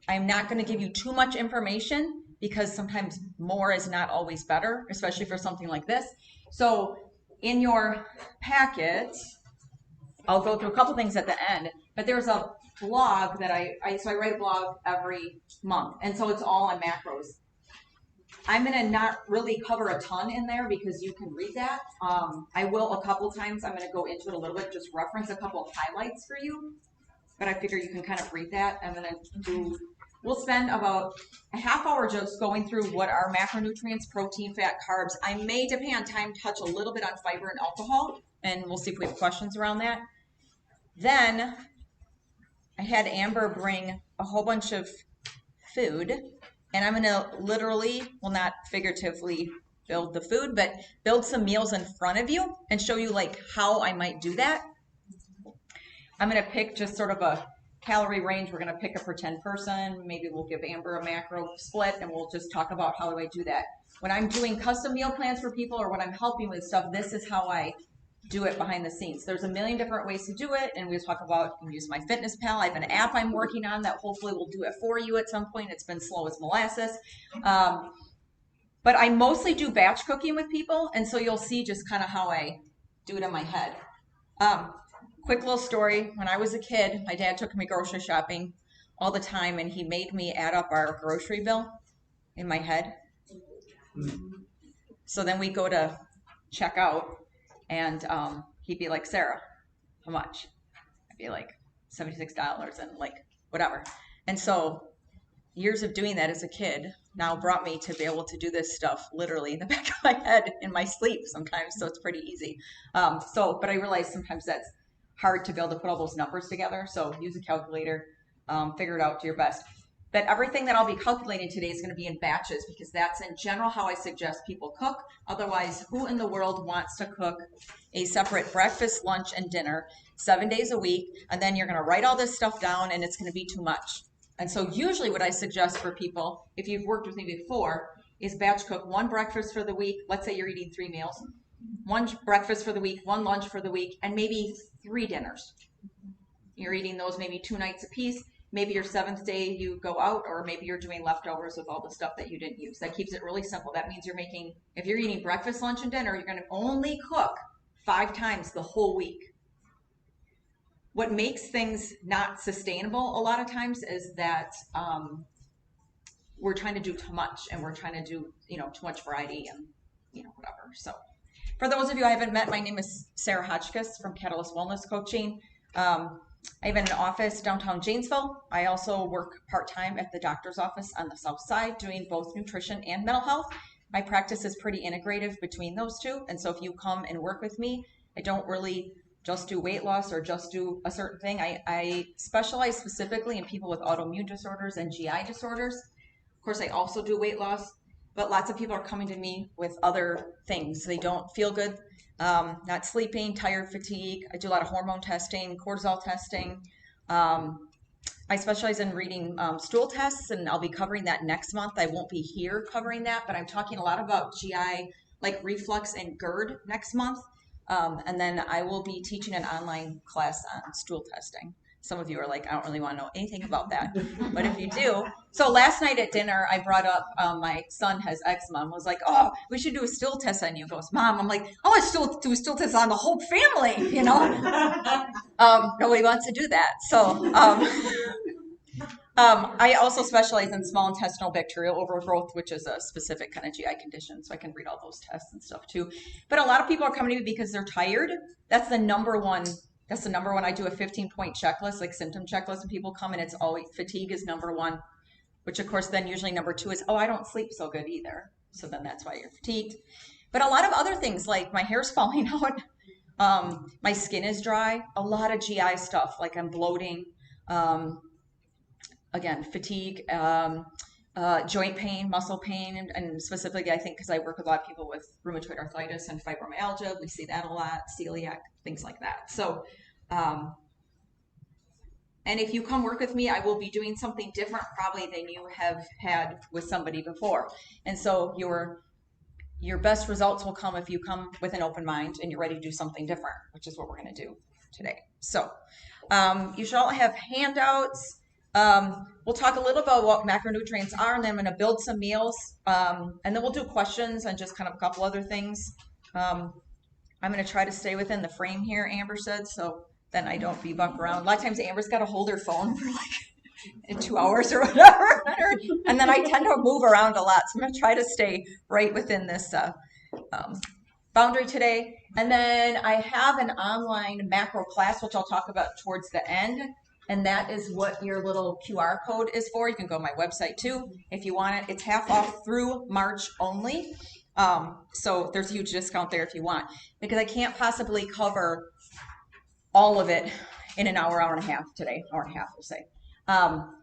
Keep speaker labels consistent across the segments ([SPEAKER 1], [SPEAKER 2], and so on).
[SPEAKER 1] I'm not going to give you too much information because sometimes more is not always better, especially for something like this. So in your packet, I'll go through a couple things at the end, but there's a blog that so I write a blog every month, and so it's all on macros. I'm going to not really cover a ton in there because you can read that. I will a couple times. I'm going to go into it a little bit, just reference a couple of highlights for you, but I figure you can kind of read that. We'll spend about a half hour just going through what are macronutrients, protein, fat, carbs. I may, depending on time, touch a little bit on fiber and alcohol, and we'll see if we have questions around that. Then I had Amber bring a whole bunch of food, and I'm going to literally, well, not figuratively build the food, but build some meals in front of you and show you like how I might do that. I'm going to pick just sort of a calorie range. We're going to pick a pretend person. Maybe we'll give Amber a macro split, and we'll just talk about how do I do that. When I'm doing custom meal plans for people or when I'm helping with stuff, this is how I do it behind the scenes. There's a million different ways to do it, and we talk about, you can use MyFitnessPal. I have an app I'm working on that hopefully will do it for you at some point. It's been slow as molasses. But I mostly do batch cooking with people, and so you'll see just kind of how I do it in my head. Quick little story. When I was a kid, my dad took me grocery shopping all the time, and he made me add up our grocery bill in my head. So then we go to check out, and he'd be like, Sarah, how much? I'd be like, $76 and like whatever. And so years of doing that as a kid now brought me to be able to do this stuff literally in the back of my head in my sleep sometimes. So it's pretty easy. But I realize sometimes that's hard to be able to put all those numbers together. So use a calculator, figure it out to your best. But everything that I'll be calculating today is going to be in batches because that's in general how I suggest people cook. Otherwise, who in the world wants to cook a separate breakfast, lunch, and dinner 7 days a week? And then you're going to write all this stuff down and it's going to be too much. And so usually what I suggest for people, if you've worked with me before, is batch cook one breakfast for the week. Let's say you're eating 3 meals. One breakfast for the week, one lunch for the week, and maybe 3 dinners. You're eating those maybe 2 nights a piece. Maybe your 7th day you go out, or maybe you're doing leftovers with all the stuff that you didn't use. That keeps it really simple. That means you're making, if you're eating breakfast, lunch, and dinner, you're going to only cook 5 times the whole week. What makes things not sustainable a lot of times is that we're trying to do too much, and we're trying to do, too much variety and, whatever. So for those of you I haven't met, my name is Sarah Hotchkiss from Catalyst Wellness Coaching. I have an office downtown Janesville. I also work part-time at the doctor's office on the south side doing both nutrition and mental health. My practice is pretty integrative between those two. And so if you come and work with me, I don't really just do weight loss or just do a certain thing. I specialize specifically in people with autoimmune disorders and GI disorders. Of course, I also do weight loss, but lots of people are coming to me with other things. They don't feel good. Not sleeping, tired, fatigue. I do a lot of hormone testing, cortisol testing. I specialize in reading stool tests, and I'll be covering that next month. I won't be here covering that, but I'm talking a lot about GI, like reflux and GERD next month. And then I will be teaching an online class on stool testing. Some of you are like, I don't really want to know anything about that. But if you do. So last night at dinner, I brought up my son has eczema and was like, oh, we should do a stool test on you. He goes, Mom, I'm like, I want to do a stool test on the whole family, Nobody wants to do that. So I also specialize in small intestinal bacterial overgrowth, which is a specific kind of GI condition. So I can read all those tests and stuff too. But a lot of people are coming to me because they're tired. That's the number one. I do a 15-point checklist, like symptom checklist, and people come and it's always fatigue is number 1, which of course then usually number 2 is, oh, I don't sleep so good either. So then that's why you're fatigued. But a lot of other things like my hair's falling out, my skin is dry, a lot of GI stuff, like I'm bloating, again, fatigue, joint pain, muscle pain, and specifically I think because I work with a lot of people with rheumatoid arthritis and fibromyalgia, we see that a lot, celiac, things like that. So, and if you come work with me, I will be doing something different probably than you have had with somebody before. And so your best results will come if you come with an open mind and you're ready to do something different, which is what we're going to do today. So you should all have handouts. We'll talk a little about what macronutrients are, and then I'm going to build some meals, and then we'll do questions and just kind of a couple other things. I'm going to try to stay within the frame here, Amber said, so then I don't bebop around. A lot of times Amber's got to hold her phone for like 2 hours or whatever, and then I tend to move around a lot, so I'm going to try to stay right within this boundary today. And then I have an online macro class, which I'll talk about towards the end. And that is what your little QR code is for. You can go to my website too if you want it. It's half off through March only. So there's a huge discount there if you want, because I can't possibly cover all of it in an hour, hour and a half today, hour and a half, we'll say.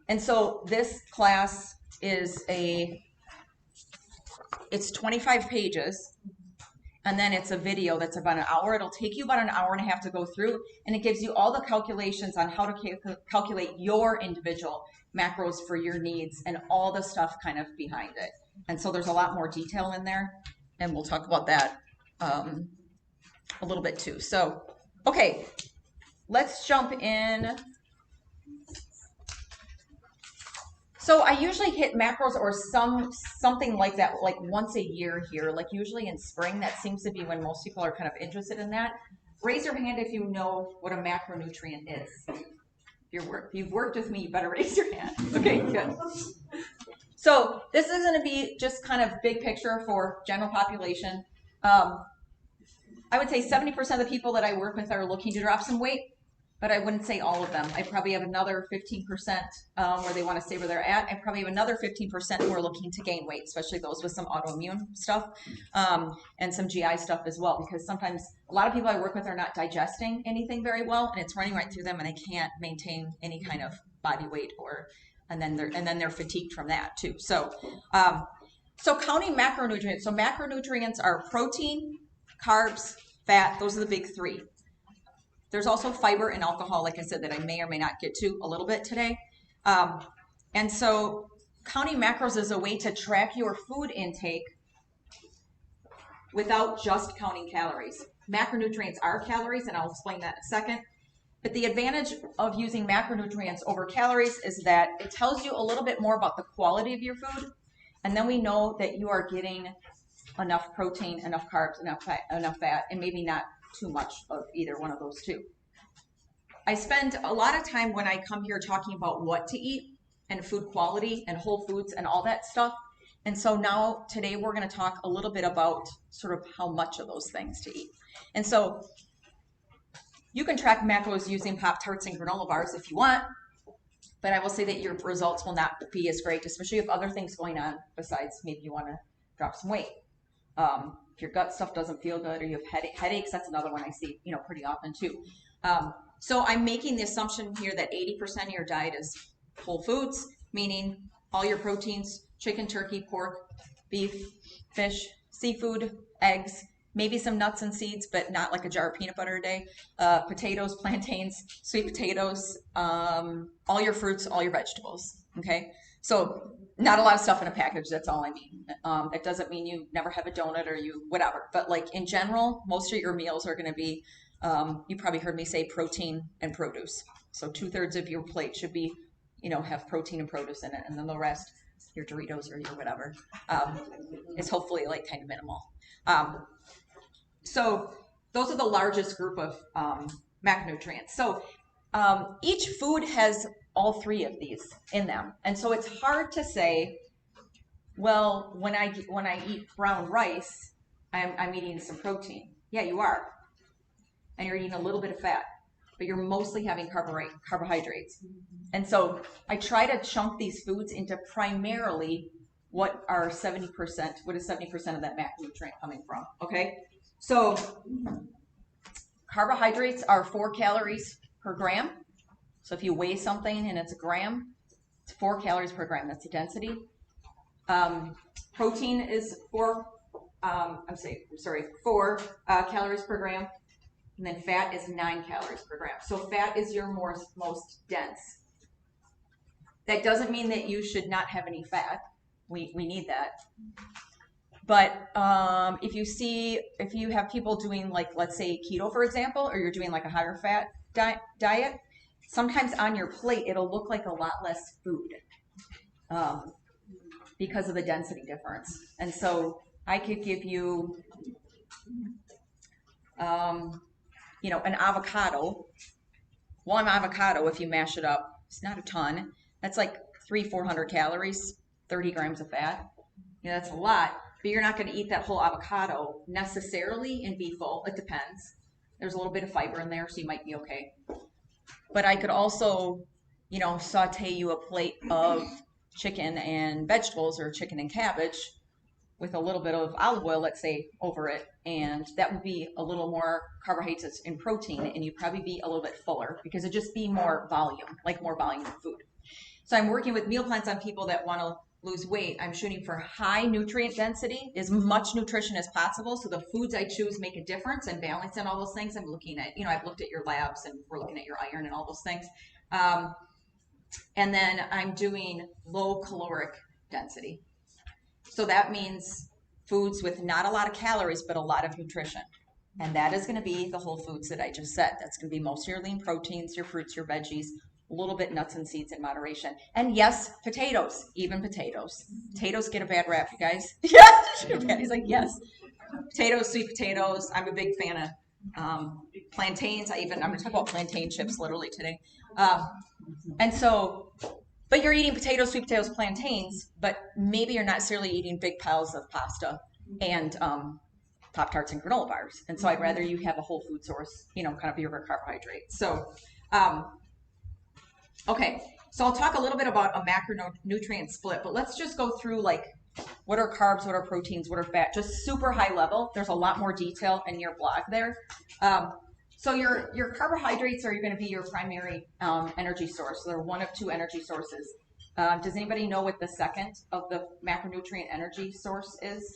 [SPEAKER 1] And so this class is it's 25 pages. And then it's a video that's about an hour. It'll take you about an hour and a half to go through, and it gives you all the calculations on how to calculate your individual macros for your needs and all the stuff kind of behind it. And so there's a lot more detail in there, and we'll talk about that a little bit too. So, okay, let's jump in. So I usually hit macros or something like that, like once a year here, like usually in spring. That seems to be when most people are kind of interested in that. Raise your hand if you know what a macronutrient is. If you've worked with me, you better raise your hand. Okay, good. So this is going to be just kind of big picture for general population. I would say 70% of the people that I work with are looking to drop some weight, but I wouldn't say all of them. I probably have another 15% where they want to stay where they're at. I probably have another 15% who are looking to gain weight, especially those with some autoimmune stuff and some GI stuff as well, because sometimes a lot of people I work with are not digesting anything very well, and it's running right through them, and they can't maintain any kind of body weight, and then they're fatigued from that too. So, so counting macronutrients. So macronutrients are protein, carbs, fat. Those are the big three. There's also fiber and alcohol, like I said, that I may or may not get to a little bit today. And so counting macros is a way to track your food intake without just counting calories. Macronutrients are calories, and I'll explain that in a second. But the advantage of using macronutrients over calories is that it tells you a little bit more about the quality of your food. And then we know that you are getting enough protein, enough carbs, enough fat, and maybe not too much of either one of those two. I spend a lot of time when I come here talking about what to eat and food quality and whole foods and all that stuff. And so now today we're going to talk a little bit about sort of how much of those things to eat. And so you can track macros using Pop-Tarts and granola bars if you want, but I will say that your results will not be as great, especially if other things going on besides maybe you want to drop some weight. If your gut stuff doesn't feel good or you have headaches, that's another one I see, pretty often too. So I'm making the assumption here that 80% of your diet is whole foods, meaning all your proteins, chicken, turkey, pork, beef, fish, seafood, eggs, maybe some nuts and seeds, but not like a jar of peanut butter a day, potatoes, plantains, sweet potatoes, all your fruits, all your vegetables, okay? So not a lot of stuff in a package, that's all I mean. That doesn't mean you never have a donut or you whatever, but like in general, most of your meals are gonna be, you probably heard me say protein and produce. So 2/3 of your plate should be, have protein and produce in it, and then the rest, your Doritos or your whatever, is hopefully like kind of minimal. So those are the largest group of macronutrients. So each food has all three of these in them, and so it's hard to say, well, when I eat brown rice, I'm eating some protein. Yeah, you are, and you're eating a little bit of fat, but you're mostly having carbohydrates. And so I try to chunk these foods into primarily what are 70%, what is 70% of that macronutrient coming from, okay? So carbohydrates are 4 calories per gram. So if you weigh something and it's a gram, it's 4 calories per gram. That's the density. Protein is 4 calories per gram. And then fat is 9 calories per gram. So fat is your most dense. That doesn't mean that you should not have any fat. We need that. But if you have people doing, like, let's say keto, for example, or you're doing like a higher fat diet, sometimes on your plate, it'll look like a lot less food because of the density difference. And so I could give you, an avocado. One avocado, if you mash it up, it's not a ton. That's like 400 calories, 30 grams of fat. That's a lot, but you're not going to eat that whole avocado necessarily and be full. It depends. There's a little bit of fiber in there, so you might be okay. But I could also, saute you a plate of chicken and vegetables or chicken and cabbage with a little bit of olive oil, let's say, over it. And that would be a little more carbohydrates and protein, and you'd probably be a little bit fuller because it'd just be more volume, like more volume of food. So I'm working with meal plans on people that want to lose weight. I'm shooting for high nutrient density, as much nutrition as possible. So the foods I choose make a difference, and balancing all those things. I'm looking at, I've looked at your labs, and we're looking at your iron and all those things. And then I'm doing low caloric density. So that means foods with not a lot of calories, but a lot of nutrition. And that is going to be the whole foods that I just said. That's going to be most of your lean proteins, your fruits, your veggies, a little bit nuts and seeds in moderation. And yes, potatoes, even potatoes. Potatoes get a bad rap, you guys. Yeah, he's like, yes. Potatoes, sweet potatoes. I'm a big fan of plantains. I'm going to talk about plantain chips literally today. And so, but you're eating potatoes, sweet potatoes, plantains, but maybe you're not necessarily eating big piles of pasta and Pop-Tarts and granola bars. And so I'd rather you have a whole food source, kind of your carbohydrate. So, okay, so I'll talk a little bit about a macronutrient split, but let's just go through like what are carbs, what are proteins, what are fat, just super high level. There's a lot more detail in your blog there. So your carbohydrates are going to be your primary energy source. So they're one of two energy sources. Does anybody know what the second of the macronutrient energy source is?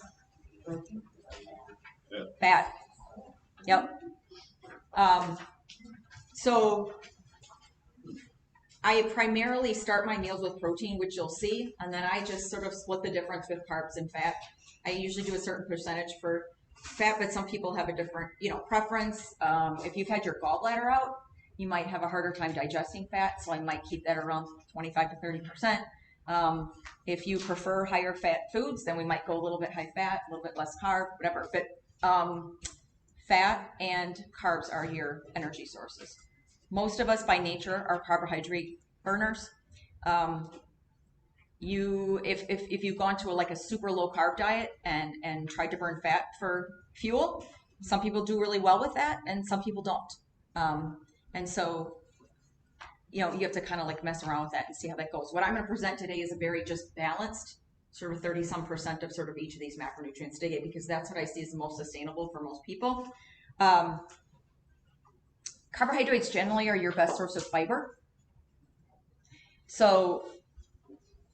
[SPEAKER 1] Fat. Yep. So I primarily start my meals with protein, which you'll see, and then I just sort of split the difference with carbs and fat. I usually do a certain percentage for fat, but some people have a different, preference. If you've had your gallbladder out, you might have a harder time digesting fat, so I might keep that around 25 to 30%. If you prefer higher fat foods, then we might go a little bit high fat, a little bit less carb, whatever. But fat and carbs are your energy sources. Most of us by nature are carbohydrate burners. If you've gone to a super low carb diet and tried to burn fat for fuel, some people do really well with that and some people don't. And so, you have to kind of mess around with that and see how that goes. What I'm going to present today is a very just balanced sort of 30-some% of sort of each of these macronutrients today, because that's what I see as the most sustainable for most people. Carbohydrates generally are your best source of fiber. So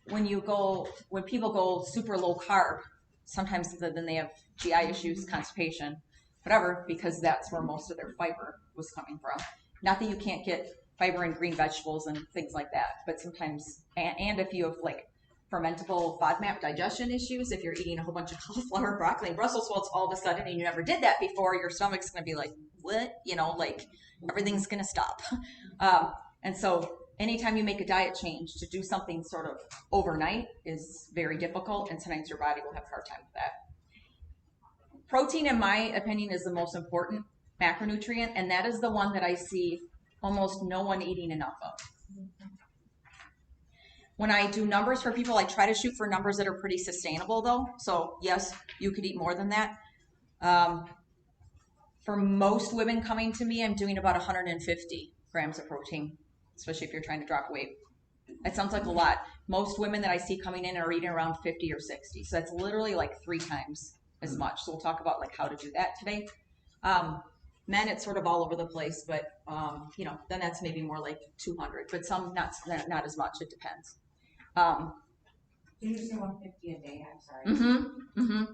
[SPEAKER 1] when people go super low carb, sometimes then they have GI issues, constipation, whatever, because that's where most of their fiber was coming from. Not that you can't get fiber in green vegetables and things like that, but sometimes, and if you have fermentable FODMAP digestion issues, if you're eating a whole bunch of cauliflower, broccoli, and Brussels sprouts all of a sudden and you never did that before, your stomach's going to be like, what? Everything's going to stop. And so anytime you make a diet change, to do something sort of overnight is very difficult, and sometimes your body will have a hard time with that. Protein, in my opinion, is the most important macronutrient, and that is the one that I see almost no one eating enough of. When I do numbers for people, I try to shoot for numbers that are pretty sustainable, though. So yes, you could eat more than that. For most women coming to me, I'm doing about 150 grams of protein, especially if you're trying to drop weight. It sounds like a lot. Most women that I see coming in are eating around 50 or 60. So that's literally 3 times as much. So we'll talk about how to do that today. Men, it's sort of all over the place, but then that's maybe more like 200, but some not as much. It depends.
[SPEAKER 2] You say 150 a day, I'm sorry.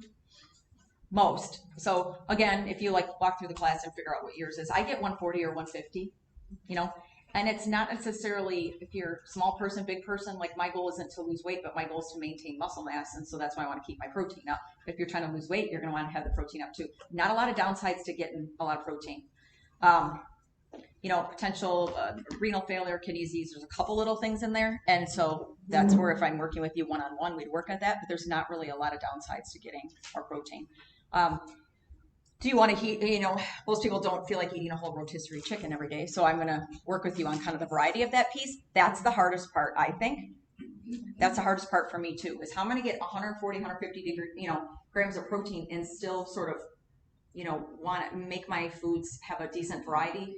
[SPEAKER 1] Most. So again, if you walk through the class and figure out what yours is, I get 140 or 150, and it's not necessarily if you're a small person, big person, my goal isn't to lose weight, but my goal is to maintain muscle mass. And so that's why I want to keep my protein up. If you're trying to lose weight, you're going to want to have the protein up too. Not a lot of downsides to getting a lot of protein. potential renal failure, kidney disease. There's a couple little things in there. And so that's where if I'm working with you one-on-one, we'd work at that. But there's not really a lot of downsides to getting more protein. Do you want to eat, most people don't feel like eating a whole rotisserie chicken every day. So I'm going to work with you on kind of the variety of that piece. That's the hardest part, I think. That's the hardest part for me too, is how I'm going to get 140, 150 grams of protein and still sort of, want to make my foods have a decent variety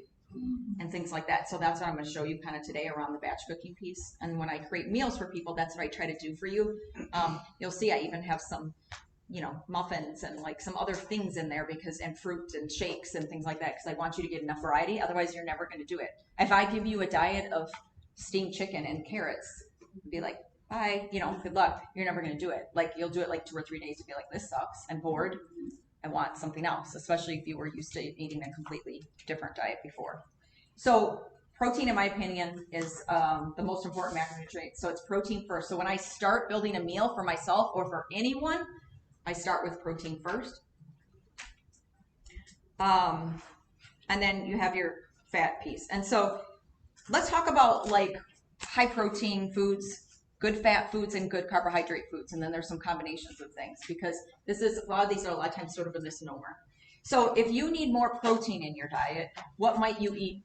[SPEAKER 1] and things like that. So that's what I'm going to show you kind of today around the batch cooking piece. And when I create meals for people, that's what I try to do for you. You'll see I even have some, muffins and like some other things in there and fruit and shakes and things like that, because I want you to get enough variety. Otherwise, you're never going to do it. If I give you a diet of steamed chicken and carrots, be like, bye, good luck. You're never going to do it. Like, you'll do it like 2 or 3 days and be like, this sucks. I'm bored. I want something else, especially if you were used to eating a completely different diet before. So protein, in my opinion, is the most important macronutrient. So it's protein first. So when I start building a meal for myself or for anyone, I start with protein first. And then you have your fat piece. And so let's talk about like high protein foods, good fat foods, and good carbohydrate foods. And then there's some combinations of things, because a lot of these are a lot of times sort of a misnomer. So if you need more protein in your diet, what might you eat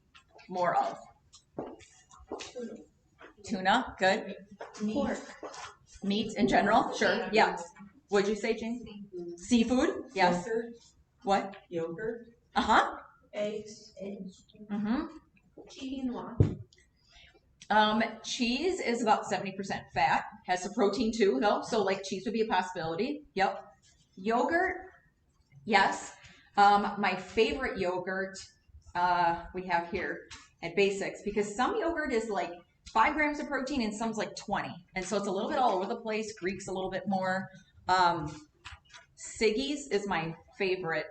[SPEAKER 1] more of? Tuna, good.
[SPEAKER 2] Pork.
[SPEAKER 1] Meat in general, sure. Yeah. What'd you say, Jane? Seafood? Yes.
[SPEAKER 3] Yogurt.
[SPEAKER 1] What?
[SPEAKER 3] Yogurt.
[SPEAKER 1] Uh-huh.
[SPEAKER 3] Eggs.
[SPEAKER 1] Mm-hmm.
[SPEAKER 2] Quinoa.
[SPEAKER 1] Cheese is about 70% fat, has some protein too, though. So like cheese would be a possibility. Yep. Yogurt, yes. My favorite yogurt we have here at Basics, because some yogurt is like 5 grams of protein and some's like 20. And so it's a little bit all over the place. Greek's a little bit more. Siggy's is my favorite,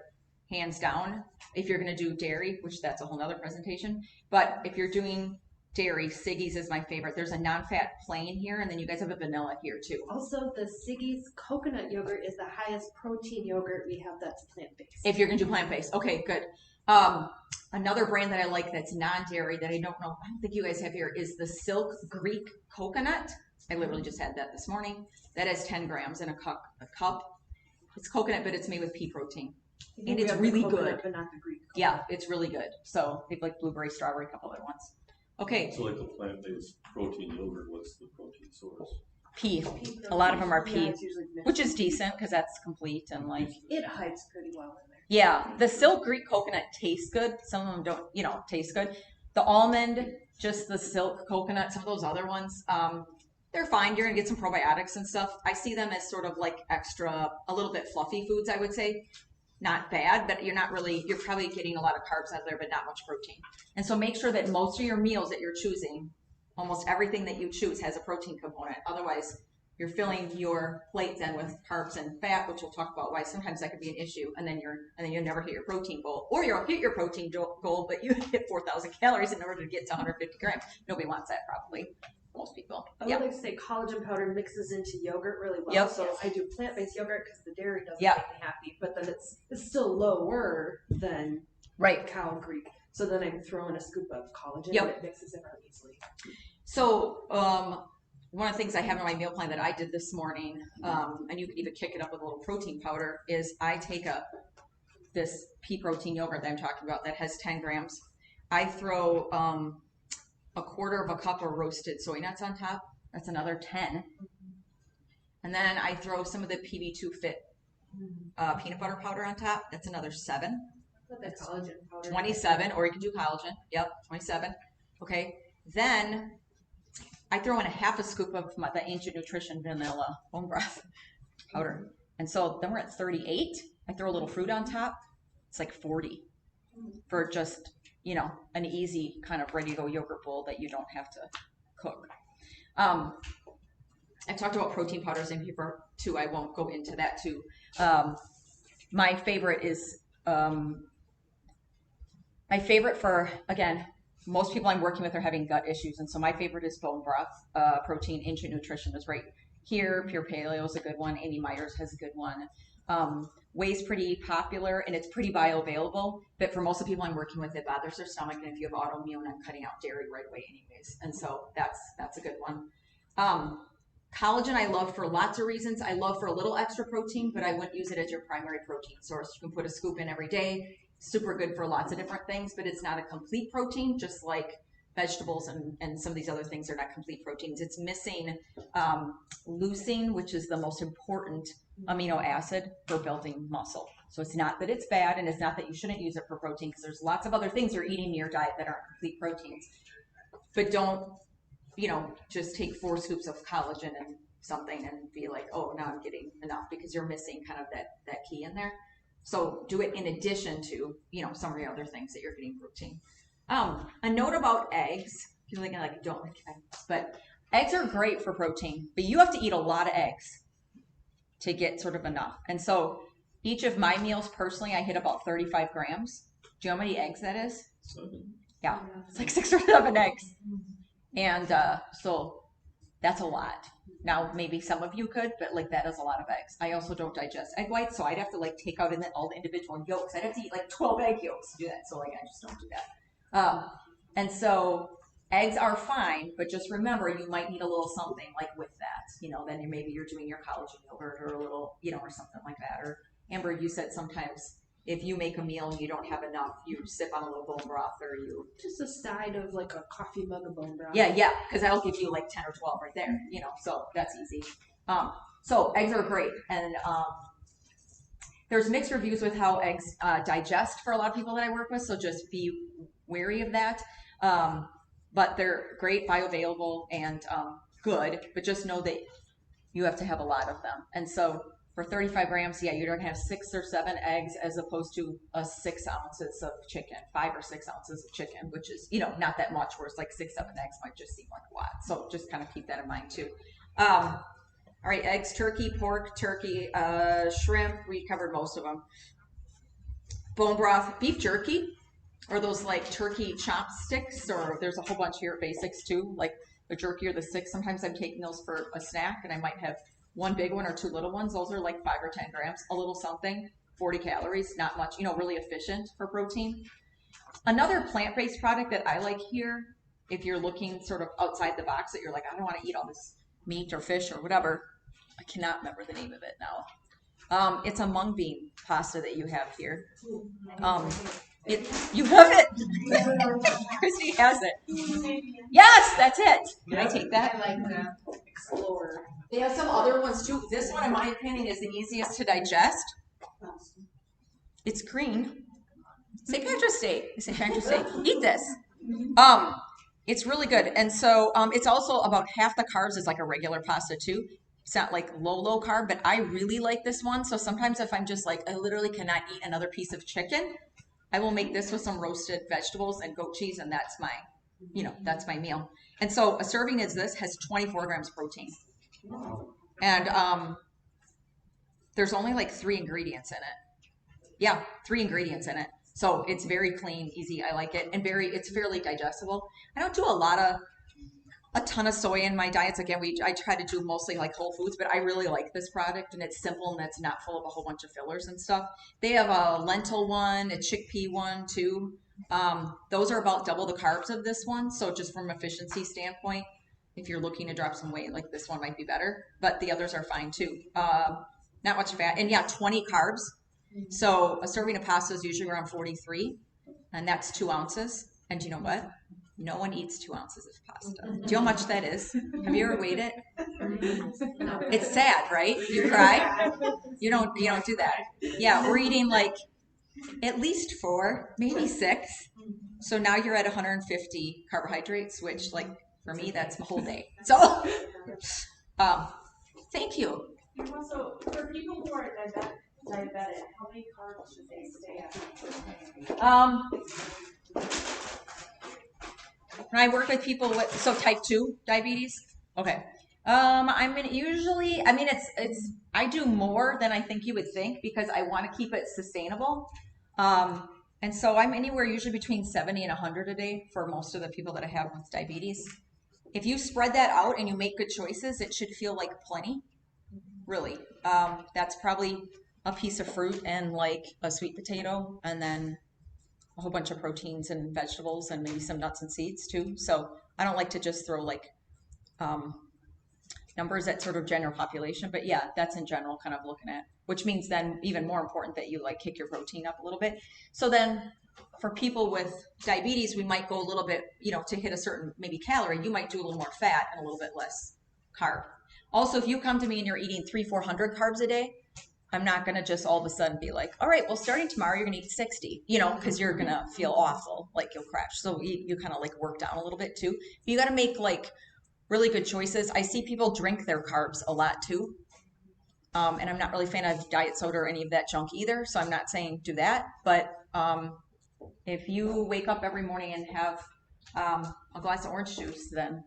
[SPEAKER 1] hands down. If you're going to do dairy, which that's a whole nother presentation. But if you're doing dairy, Siggy's is my favorite. There's a non-fat plain here, and then you guys have a vanilla here too.
[SPEAKER 4] Also, the Siggy's coconut yogurt is the highest protein yogurt we have that's plant-based.
[SPEAKER 1] If you're going to do plant-based. Okay, good. Another brand that I like that's non-dairy that I don't think you guys have here is the Silk Greek Coconut. I literally just had that this morning. That has 10 grams in a cup. It's coconut, but it's made with pea protein. And it's really good.
[SPEAKER 4] But not the Greek coconut.
[SPEAKER 1] Yeah, it's really good. So they have like blueberry, strawberry, a couple other ones. Okay.
[SPEAKER 5] So like the plant-based protein yogurt, what's the protein source?
[SPEAKER 1] Pea. A lot of them are pea,
[SPEAKER 4] Yeah, it's usually mixed.
[SPEAKER 1] which is decent because that's complete and like.
[SPEAKER 4] It hides pretty well in there.
[SPEAKER 1] Yeah, the Silk Greek Coconut tastes good. Some of them don't, taste good. The almond, just the Silk Coconut, some of those other ones, they're fine. You're gonna get some probiotics and stuff. I see them as sort of like extra, a little bit fluffy foods, I would say. Not bad, but you're probably getting a lot of carbs out of there, but not much protein. And so make sure that most of your meals that you're choosing, almost everything that you choose has a protein component. Otherwise, you're filling your plate then with carbs and fat, which we'll talk about why sometimes that could be an issue. And then you'll never hit your protein goal, or you'll hit your protein goal, but you hit 4,000 calories in order to get to 150 grams. Nobody wants that, probably. Most people.
[SPEAKER 4] I would like to say collagen powder mixes into yogurt really well.
[SPEAKER 1] Yep.
[SPEAKER 4] So I do plant-based yogurt because the dairy doesn't
[SPEAKER 1] Yep.
[SPEAKER 4] make me happy, but then it's still lower than
[SPEAKER 1] Right.
[SPEAKER 4] cow Greek. So then I'm throwing a scoop of collagen
[SPEAKER 1] Yep.
[SPEAKER 4] and it mixes in really easily.
[SPEAKER 1] So one of the things I have in my meal plan that I did this morning, and you could even kick it up with a little protein powder, is I take this pea protein yogurt that I'm talking about that has 10 grams. I throw a quarter of a cup of roasted soy nuts on top. That's another 10. And then I throw some of the PB2 Fit peanut butter powder on top. That's another 7.
[SPEAKER 4] Put that collagen powder.
[SPEAKER 1] 27, or you can do collagen. Yep, 27. Okay. Then I throw in a half a scoop of the Ancient Nutrition vanilla bone broth powder. And so then we're at 38. I throw a little fruit on top. It's like 40 for just, an easy kind of ready to go yogurt bowl that you don't have to cook. I talked about protein powders in here too. I won't go into that too. My favorite is, for, again, most people I'm working with are having gut issues. And so my favorite is bone broth protein. Ancient Nutrition is right here. Pure Paleo is a good one. Amy Myers has a good one. whey's pretty popular and it's pretty bioavailable, but for most of the people I'm working with, it bothers their stomach, and if you have autoimmune, I'm cutting out dairy right away anyways, and so that's a good one. Collagen I love for lots of reasons. I love for a little extra protein, but I wouldn't use it as your primary protein source. You can put a scoop in every day. Super good for lots of different things, but it's not a complete protein, just like vegetables and some of these other things are not complete proteins. It's missing leucine, which is the most important amino acid for building muscle. So it's not that it's bad, and it's not that you shouldn't use it for protein, because there's lots of other things you're eating in your diet that aren't complete proteins. But don't, just take 4 scoops of collagen and something and be like, oh, now I'm getting enough, because you're missing kind of that key in there. So do it in addition to, some of the other things that you're getting protein. A note about eggs. You're thinking like, I don't like eggs, but eggs are great for protein, but you have to eat a lot of eggs to get sort of enough. And so each of my meals personally, I hit about 35 grams. Do you know how many eggs that is?
[SPEAKER 5] 7.
[SPEAKER 1] Yeah, it's like 6 or 7 eggs. And so that's a lot. Now, maybe some of you could, but like that is a lot of eggs. I also don't digest egg whites, so I'd have to like take out all the individual yolks. I'd have to eat like 12 egg yolks to do that. So like I just don't do that. And so eggs are fine, but just remember you might need a little something like with that. Then maybe you're doing your collagen yogurt or a little, or something like that. Or Amber, you said sometimes if you make a meal and you don't have enough, you sip on a little bone broth, or you
[SPEAKER 4] Just a side of like a coffee mug of bone broth.
[SPEAKER 1] yeah, because that'll give you like 10 or 12 right there, so that's easy. So eggs are great, and there's mixed reviews with how eggs digest for a lot of people that I work with, so just be wary of that. But they're great, bioavailable, and good, but just know that you have to have a lot of them. And so for 35 grams, yeah, you're going to have 6 or 7 eggs as opposed to 6 ounces of chicken, 5 or 6 ounces of chicken, which is, not that much, whereas like 6, 7 eggs might just seem like a lot. So just kind of keep that in mind too. All right, eggs, turkey, pork, turkey, shrimp, we covered most of them. Bone broth, beef jerky, or those like turkey chopsticks, or there's a whole bunch here at Basics too, like the jerky or the sticks. Sometimes I'm taking those for a snack, and I might have 1 big one or 2 little ones. Those are like 5 or 10 grams, a little something, 40 calories, not much, really efficient for protein. Another plant-based product that I like here, if you're looking sort of outside the box, that you're like, I don't want to eat all this meat or fish or whatever. I cannot remember the name of it now. It's a mung bean pasta that you have here. You have it. Christy has it. Yes, that's it. Can I take that?
[SPEAKER 2] I like the Explorer.
[SPEAKER 1] They have some other ones too. This one, in my opinion, is the easiest to digest. It's green. St. Patrick's Day. St. Patrick's Day. Eat this. It's really good. And so it's also about half the carbs is like a regular pasta too. It's not like low carb, but I really like this one. So sometimes if I'm just like, I literally cannot eat another piece of chicken, I will make this with some roasted vegetables and goat cheese, and that's my, that's my meal. And so a serving is this, has 24 grams protein. And there's only like 3 ingredients in it. Yeah, 3 ingredients in it. So it's very clean, easy. I like it, and it's fairly digestible. I don't do a ton of soy in my diets. Again, I try to do mostly like whole foods, but I really like this product, and it's simple, and it's not full of a whole bunch of fillers and stuff. They have a lentil one, a chickpea one too. Those are about double the carbs of this one. So just from efficiency standpoint, if you're looking to drop some weight, like this one might be better, but the others are fine too. Not much fat, and yeah, 20 carbs. So a serving of pasta is usually around 43, and that's 2 ounces. And you know what? No one eats 2 ounces of pasta. Do you know how much that is? Have you ever weighed it? It's sad, right? You cry. You don't do that. Yeah, we're eating like at least 4, maybe 6. So now you're at 150 carbohydrates, which like for me, that's my whole day. So, thank you.
[SPEAKER 4] Also, for people who are diabetic, how many carbs should they stay at?
[SPEAKER 1] When I work with people with type 2 diabetes, okay. I do more than I think you would think, because I want to keep it sustainable. And so I'm anywhere usually between 70 and 100 a day for most of the people that I have with diabetes. If you spread that out and you make good choices, it should feel like plenty. Really. That's probably a piece of fruit and like a sweet potato, and then a whole bunch of proteins and vegetables and maybe some nuts and seeds too. So I don't like to just throw like um, numbers at sort of general population, but yeah, that's in general kind of looking at, which means then even more important that you like kick your protein up a little bit. So then for people with diabetes, we might go a little bit, to hit a certain maybe calorie, you might do a little more fat and a little bit less carb. Also, if you come to me and you're eating 300-400 carbs a day, I'm not going to just all of a sudden be like, all right, well, starting tomorrow, you're going to eat 60, because you're going to feel awful, like you'll crash. So you kind of like work down a little bit too. You got to make like really good choices. I see people drink their carbs a lot too. And I'm not really a fan of diet soda or any of that junk either. So I'm not saying do that. But if you wake up every morning and have a glass of orange juice, then,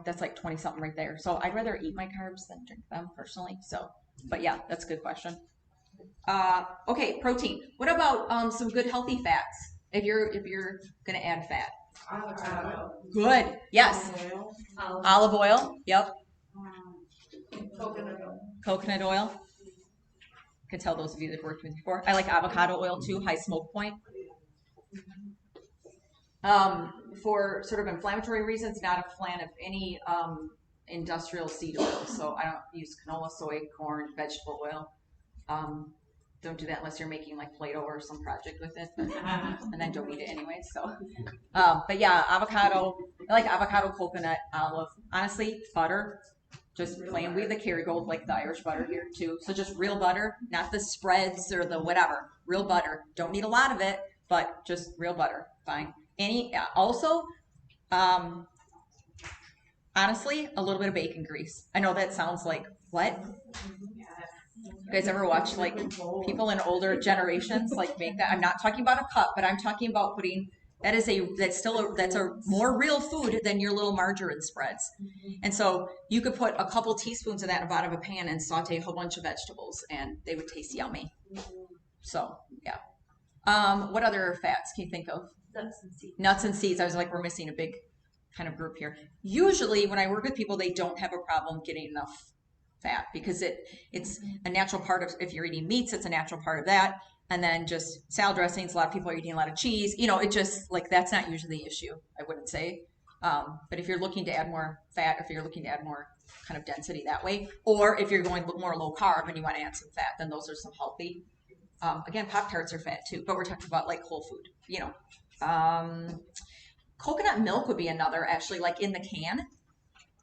[SPEAKER 1] that's like 20 something right there. So I'd rather eat my carbs than drink them personally. So, but yeah, that's a good question. Okay, protein. What about some good healthy fats? If you're gonna add fat.
[SPEAKER 2] Avocado.
[SPEAKER 1] Good. Yes. Olive oil. Yep.
[SPEAKER 2] Coconut oil.
[SPEAKER 1] Coconut oil. Could tell those of you that worked with me before. I like avocado oil too, high smoke point. For sort of inflammatory reasons, not a fan of any industrial seed oil. So I don't use canola, soy, corn, vegetable oil. Don't do that unless you're making like Play-Doh or some project with it, and then don't eat it anyway. So, but yeah, avocado. I like avocado, coconut, olive. Honestly, butter. Just plain. We have the Kerrygold, like the Irish butter here too. So just real butter, not the spreads or the whatever. Real butter. Don't need a lot of it, but just real butter. Fine. Also, honestly, a little bit of bacon grease. I know that sounds like what? You guys ever watch like people in older generations like make that? I'm not talking about a cup, but I'm talking about putting that's a more real food than your little margarine spreads. And so you could put a couple teaspoons of that in the bottom of a pan and saute a whole bunch of vegetables, and they would taste yummy. So yeah. What other fats can you think of?
[SPEAKER 4] Nuts and seeds.
[SPEAKER 1] Nuts and seeds. I was like, we're missing a big kind of group here. Usually, when I work with people, they don't have a problem getting enough fat because it's a natural part of, if you're eating meats, it's a natural part of that. And then just salad dressings, a lot of people are eating a lot of cheese. It just like, that's not usually the issue, I wouldn't say. But if you're looking to add more fat, if you're looking to add more kind of density that way, or if you're going more low carb and you want to add some fat, then those are some healthy. Again, Pop-Tarts are fat too, but we're talking about like whole food, coconut milk would be another, actually, like in the can.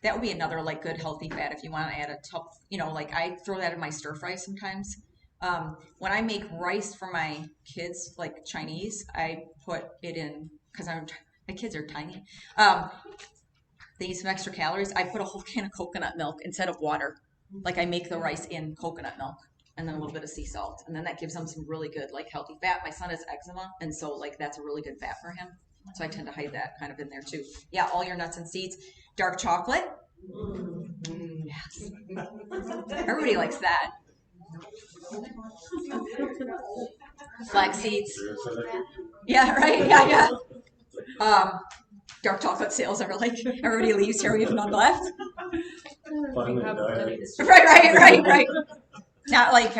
[SPEAKER 1] That would be another like good healthy fat if you want to add a tough, like I throw that in my stir fry sometimes. When I make rice for my kids, like Chinese, I put it in, because my kids are tiny. They need some extra calories. I put a whole can of coconut milk instead of water. Like I make the rice in coconut milk and then a little bit of sea salt. And then that gives them some really good like healthy fat. My son has eczema, and so like that's a really good fat for him. So I tend to hide that kind of in there too. Yeah, all your nuts and seeds. Dark chocolate. Yes. Everybody likes that. Flax seeds. Yeah, right. Yeah. Dark chocolate sales are like, everybody leaves here, we have none left. Right. Not like,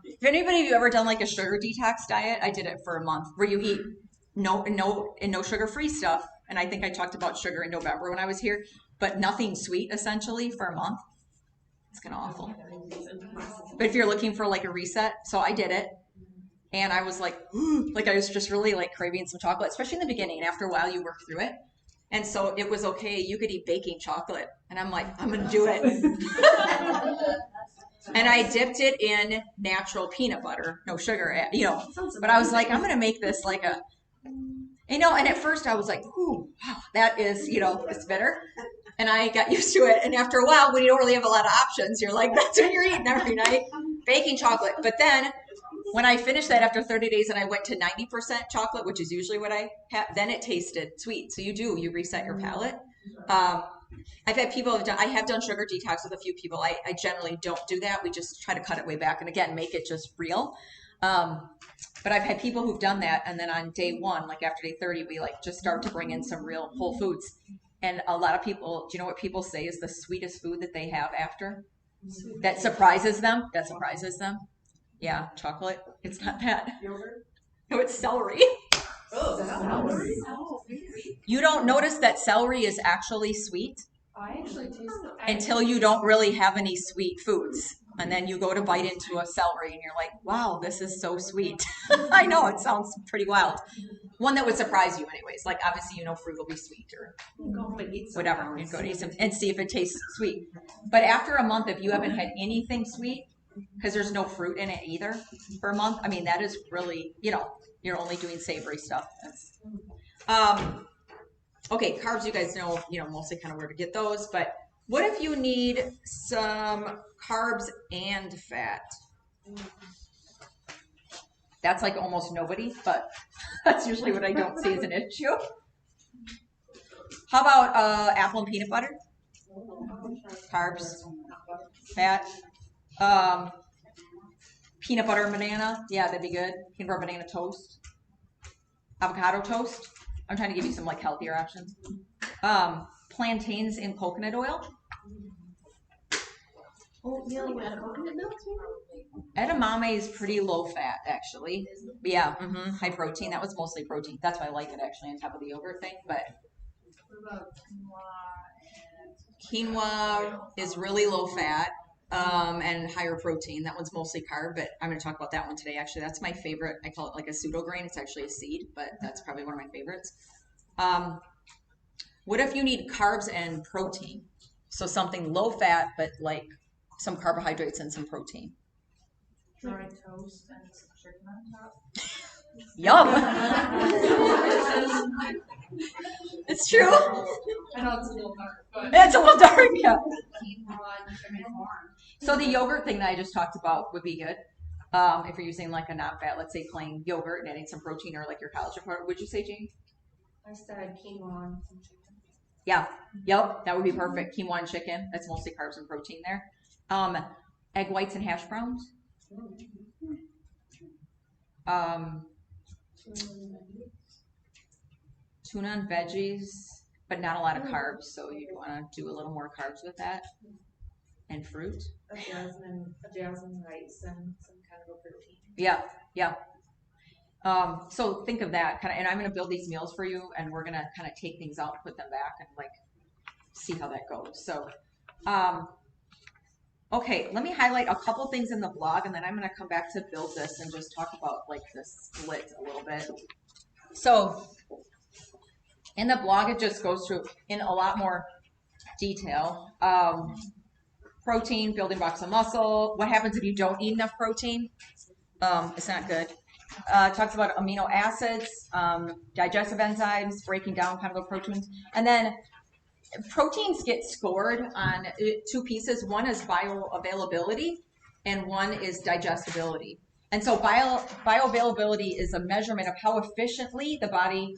[SPEAKER 1] if anybody of you ever done like a sugar detox diet, I did it for a month where you eat no sugar-free stuff. And I think I talked about sugar in November when I was here, but nothing sweet essentially for a month. It's kind of awful. But if you're looking for like a reset, so I did it. And I was like, I was just really like craving some chocolate, especially in the beginning. After a while, you work through it. And so it was okay. You could eat baking chocolate. And I'm like, I'm going to do it. And I dipped it in natural peanut butter, no sugar, But I was like, I'm going to make this like a, and at first I was like, ooh, wow, that is, it's bitter. And I got used to it. And after a while, when you don't really have a lot of options, you're like, that's what you're eating every night, baking chocolate. But then when I finished that after 30 days and I went to 90% chocolate, which is usually what I have, then it tasted sweet. So you reset your palate. I've had people I have done sugar detox with a few people. I generally don't do that. We just try to cut it way back and again, make it just real. But I've had people who've done that. And then on day one, like after day 30, we like just start to bring in some real whole foods. And a lot of people, do you know what people say is the sweetest food that they have after? That surprises them. Yeah, chocolate. It's not that.
[SPEAKER 2] Yogurt?
[SPEAKER 1] No, it's celery.
[SPEAKER 2] Oh, celery.
[SPEAKER 1] You don't notice that celery is actually sweet
[SPEAKER 2] I actually taste it.
[SPEAKER 1] until you don't really have any sweet foods. And then you go to bite into a celery and you're like, wow, this is so sweet. I know, it sounds pretty wild. One that would surprise you anyways. Like obviously you know fruit will be sweet or
[SPEAKER 4] Go home and eat some.
[SPEAKER 1] whatever. You go to eat some and see if it tastes sweet. But after a month, if you haven't had anything sweet, because there's no fruit in it either for a month, I mean, that is really, you're only doing savory stuff. Okay, carbs, you guys know, mostly kind of where to get those, but what if you need some carbs and fat? That's like almost nobody, but that's usually what I don't see as an issue. How about apple and peanut butter? Carbs, fat. Peanut butter and banana, yeah, that'd be good. Peanut butter banana toast. Avocado toast. I'm trying to give you some like healthier options. Plantains in coconut oil.
[SPEAKER 4] Oatmeal with coconut milk?
[SPEAKER 1] Edamame is pretty low fat, actually. Yeah, high protein. That was mostly protein. That's why I like it actually on top of the yogurt thing. But
[SPEAKER 2] What about
[SPEAKER 1] quinoa is really low fat and higher protein. That one's mostly carb, but I'm going to talk about that one today. Actually, that's my favorite. I call it like a pseudo grain. It's actually a seed, but that's probably one of my favorites. What if you need carbs and protein? So something low fat, but like some carbohydrates and some protein.
[SPEAKER 2] dry toast and some chicken on top?
[SPEAKER 1] Yum! It's true.
[SPEAKER 2] I know it's a little dark, but.
[SPEAKER 1] It's a little dark, yeah.
[SPEAKER 2] Quinoa and chicken corn.
[SPEAKER 1] So the yogurt thing that I just talked about would be good. If you're using like a non-fat, let's say plain yogurt and adding some protein or like your collagen powder. Would you say, Jane?
[SPEAKER 2] I said quinoa and some chicken.
[SPEAKER 1] Yeah. Yep. That would be perfect. Quinoa and chicken. That's mostly carbs and protein there. Egg whites and hash browns. Tuna and veggies, but not a lot of carbs. So you'd want to do a little more carbs with that. And fruit.
[SPEAKER 2] A jasmine rice and some kind of a protein.
[SPEAKER 1] Yeah. Yeah. So think of that kind of, and I'm going to build these meals for you, and we're going to kind of take things out and put them back and like see how that goes. So, okay, let me highlight a couple things in the blog, and then I'm going to come back to build this and just talk about like the split a little bit. So in the blog, it just goes through in a lot more detail. Protein, building blocks of muscle. What happens if you don't eat enough protein? It's not good. Talks about amino acids, digestive enzymes, breaking down kind of the proteins. And then proteins get scored on two pieces. One is bioavailability and one is digestibility. And so bioavailability is a measurement of how efficiently the body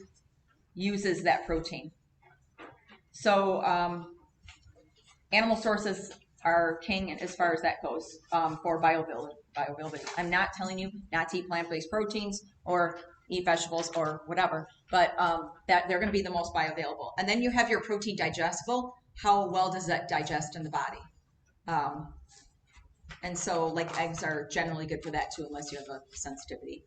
[SPEAKER 1] uses that protein. So animal sources are king as far as that goes for bioavailability. I'm not telling you not to eat plant-based proteins or eat vegetables or whatever, but that they're going to be the most bioavailable. And then you have your protein digestible. How well does that digest in the body? And so like eggs are generally good for that too, unless you have a sensitivity.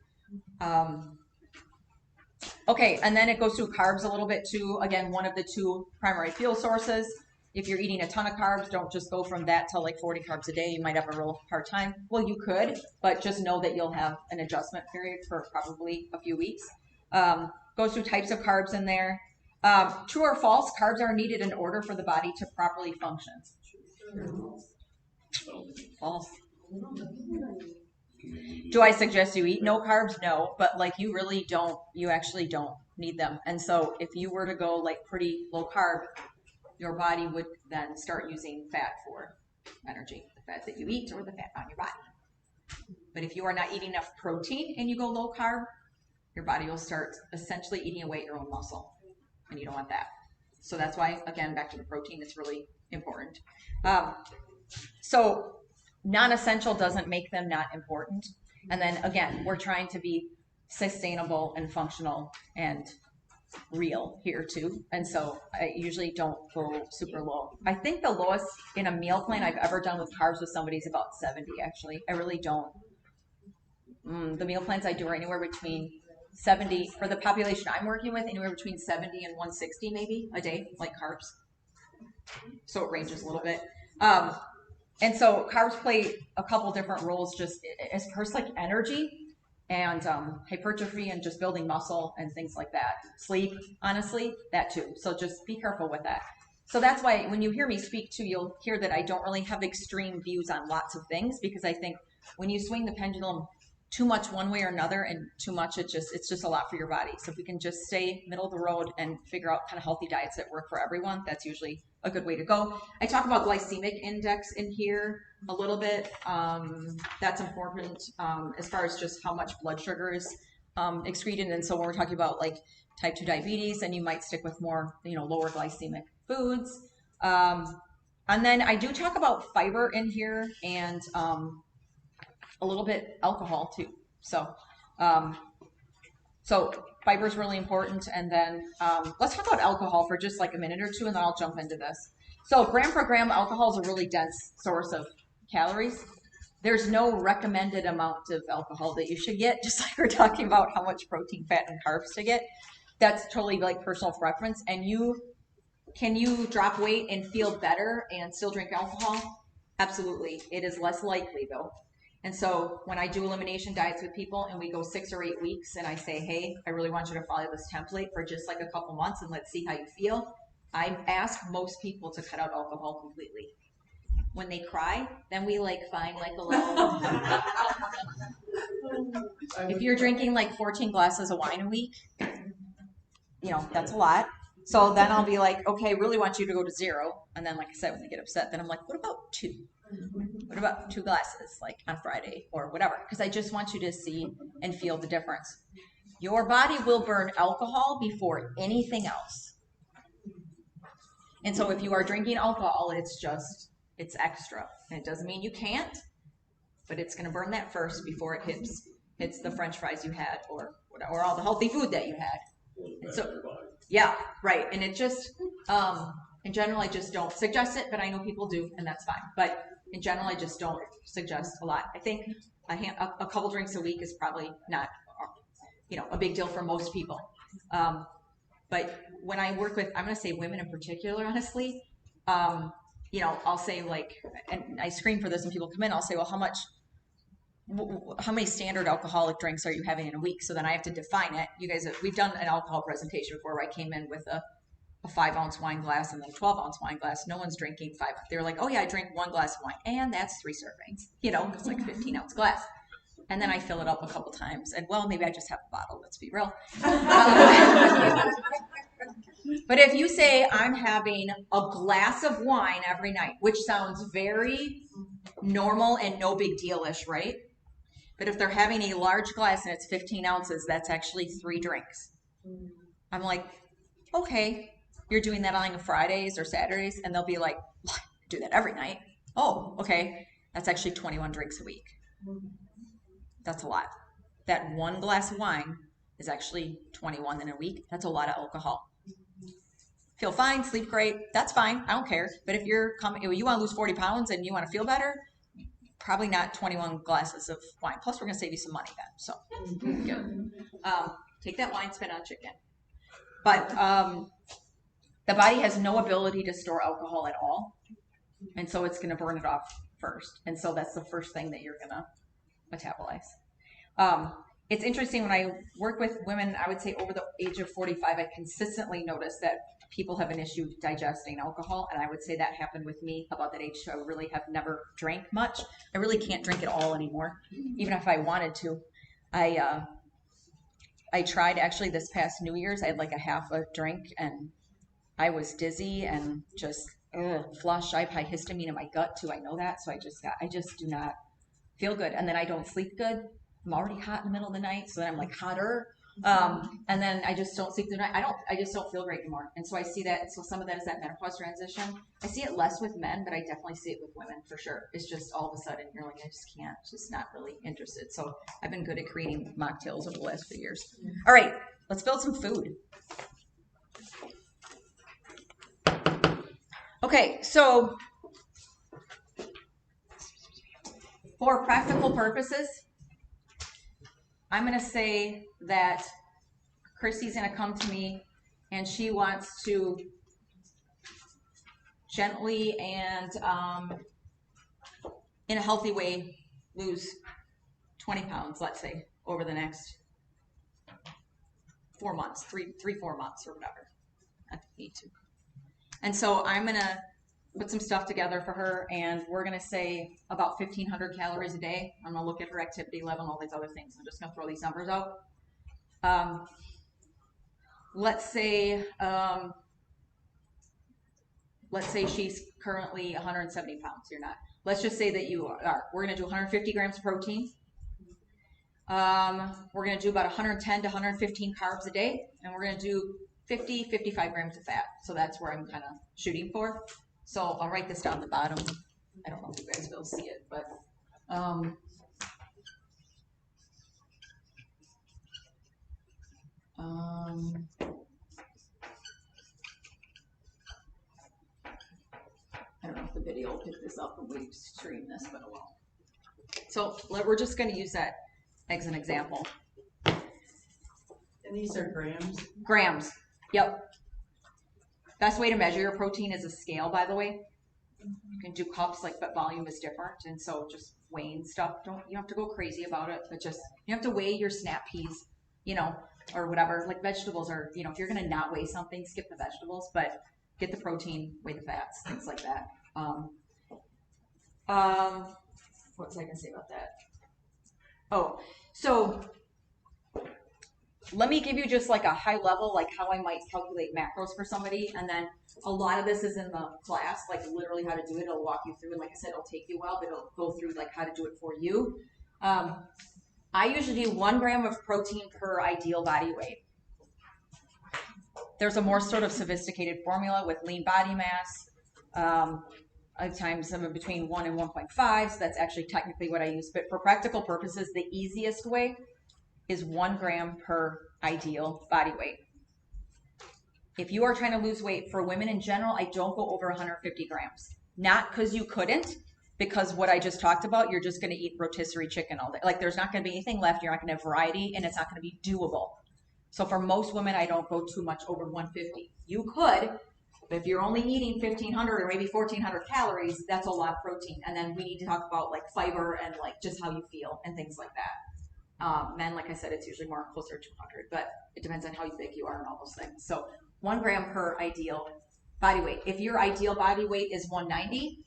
[SPEAKER 1] Okay, and then it goes through carbs a little bit too. Again, one of the two primary fuel sources. If you're eating a ton of carbs, don't just go from that to like 40 carbs a day. You might have a real hard time. Well, you could, but just know that you'll have an adjustment period for probably a few weeks. Goes through types of carbs in there. True or false, carbs are needed in order for the body to properly function. False. Do I suggest you eat no carbs? No, but like you actually don't need them. And so if you were to go like pretty low carb, your body would then start using fat for energy, the fat that you eat or the fat on your body. But if you are not eating enough protein and you go low carb, your body will start essentially eating away at your own muscle, and you don't want that. So that's why, again, back to the protein, it's really important. So non-essential doesn't make them not important. And then again, we're trying to be sustainable and functional and real here too. And so I usually don't go super low. I think the lowest in a meal plan I've ever done with carbs with somebody is about 70 actually. I really don't The meal plans I do are anywhere between 70, for the population I'm working with, anywhere between 70 and 160 maybe a day, like carbs. So it ranges a little bit. And so carbs play a couple different roles just as first like energy and hypertrophy and just building muscle and things like that. Sleep, honestly, that too. So just be careful with that. So that's why when you hear me speak too, you'll hear that I don't really have extreme views on lots of things, because I think when you swing the pendulum too much one way or another and too much, it's just a lot for your body. So if we can just stay middle of the road and figure out kind of healthy diets that work for everyone, that's usually a good way to go. I talk about glycemic index in here a little bit. That's important as far as just how much blood sugar is excreted. And so when we're talking about like type 2 diabetes, then you might stick with more, lower glycemic foods. And then I do talk about fiber in here and a little bit alcohol too. So fiber is really important. And then let's talk about alcohol for just like a minute or two, and then I'll jump into this. So gram per gram, alcohol is a really dense source of calories. There's no recommended amount of alcohol that you should get, just like we're talking about how much protein, fat, and carbs to get. That's totally like personal preference. And can you drop weight and feel better and still drink alcohol? Absolutely. It is less likely though. And so when I do elimination diets with people and we go 6 or 8 weeks and I say, hey, I really want you to follow this template for just like a couple months and let's see how you feel, I ask most people to cut out alcohol completely. When they cry, then we like find like a little, if you're drinking like 14 glasses of wine a week, that's a lot. So then I'll be like, okay, I really want you to go to 0. And then like I said, when they get upset, then I'm like, what about 2? What about 2 glasses like on Friday or whatever? Because I just want you to see and feel the difference. Your body will burn alcohol before anything else. And so if you are drinking alcohol, it's extra. And it doesn't mean you can't, but it's going to burn that first before it hits the French fries you had or all the healthy food that you had. And so, yeah, right. And it just, in general, I just don't suggest it, but I know people do, and that's fine. But in general, I just don't suggest a lot. I think a couple drinks a week is probably not, a big deal for most people. But when I work with, I'm going to say women in particular, honestly, I'll say like, and I screen for this when people come in, I'll say, well, how many standard alcoholic drinks are you having in a week? So then I have to define it. You guys, we've done an alcohol presentation before where I came in with a 5-ounce wine glass and then a 12-ounce wine glass. No one's drinking 5. They're like, oh yeah, I drink 1 glass of wine, and that's 3 servings. It's like 15-ounce glass. And then I fill it up a couple times, and well, maybe I just have a bottle. Let's be real. But if you say I'm having a glass of wine every night, which sounds very normal and no big deal-ish, right? But if they're having a large glass and it's 15 ounces, that's actually 3 drinks. I'm like, okay, you're doing that on Fridays or Saturdays, and they'll be like, well, I do that every night. Oh, okay, that's actually 21 drinks a week. That's a lot. That 1 glass of wine is actually 21 in a week. That's a lot of alcohol. Feel fine, sleep great, that's fine, I don't care. But if you want to lose 40 pounds and you want to feel better, probably not 21 glasses of wine. Plus, we're going to save you some money then. So, good. Take that wine, spend on chicken. But the body has no ability to store alcohol at all. And so it's going to burn it off first. And so that's the first thing that you're going to metabolize. It's interesting when I work with women, I would say over the age of 45, I consistently notice that people have an issue digesting alcohol. And I would say that happened with me about that age. So I really have never drank much. I really can't drink at all anymore, even if I wanted to. I tried actually this past New Year's. I had like a half a drink and I was dizzy and just flush. I have high histamine in my gut too. I know that. So I just do not feel good. And then I don't sleep good. I'm already hot in the middle of the night. So then I'm like hotter. And then I just don't sleep through the night. I just don't feel great anymore. And so I see that. So some of that is that menopause transition. I see it less with men, but I definitely see it with women for sure. It's just all of a sudden you're like, I just can't, just not really interested. So I've been good at creating mocktails over the last few years. All right, let's build some food. Okay, so for practical purposes, I'm gonna say that Christy's gonna come to me and she wants to gently and in a healthy way lose 20 pounds, let's say, over the next 4 months, 4 months or whatever. I need to. And so I'm gonna put some stuff together for her, and we're gonna say about 1,500 calories a day. I'm gonna look at her activity level and all these other things. I'm just gonna throw these numbers out. Let's say she's currently 170 pounds. You're not. Let's just say that you are. We're gonna do 150 grams of protein. We're gonna do about 110 to 115 carbs a day, and we're gonna do 55 grams of fat. So that's where I'm kind of shooting for. So I'll write this down at the bottom. I don't know if you guys will see it, but I don't know if the video will pick this up when we stream this, but it won't. So we're just going to use that as an example.
[SPEAKER 3] And these are grams?
[SPEAKER 1] Grams. Yep. Best way to measure your protein is a scale, by the way. You can do cups, but volume is different, and so just weighing stuff. You don't have to go crazy about it, but just you have to weigh your snap peas, or whatever. Like vegetables are, if you're gonna not weigh something, skip the vegetables, but get the protein, weigh the fats, things like that. What was I gonna say about that? Oh, so let me give you just like a high level, like how I might calculate macros for somebody, and then a lot of this is in the class, like literally how to do it. It'll walk you through, and like I said, it'll take you a while, but it'll go through like how to do it for you. I usually do 1 gram of protein per ideal body weight. There's a more sort of sophisticated formula with lean body mass. At times I'm between 1 and 1.5, so that's actually technically what I use. But for practical purposes, the easiest way is 1 gram per ideal body weight. If you are trying to lose weight, for women in general, I don't go over 150 grams. Not because you couldn't, because what I just talked about, you're just going to eat rotisserie chicken all day. Like there's not going to be anything left. You're not going to have variety, and it's not going to be doable. So for most women, I don't go too much over 150. You could, but if you're only eating 1,500 or maybe 1,400 calories, that's a lot of protein. And then we need to talk about like fiber and like just how you feel and things like that. Men, like I said, it's usually more closer to 200, but it depends on how big you are and all those things. So 1 gram per ideal body weight. If your ideal body weight is 190,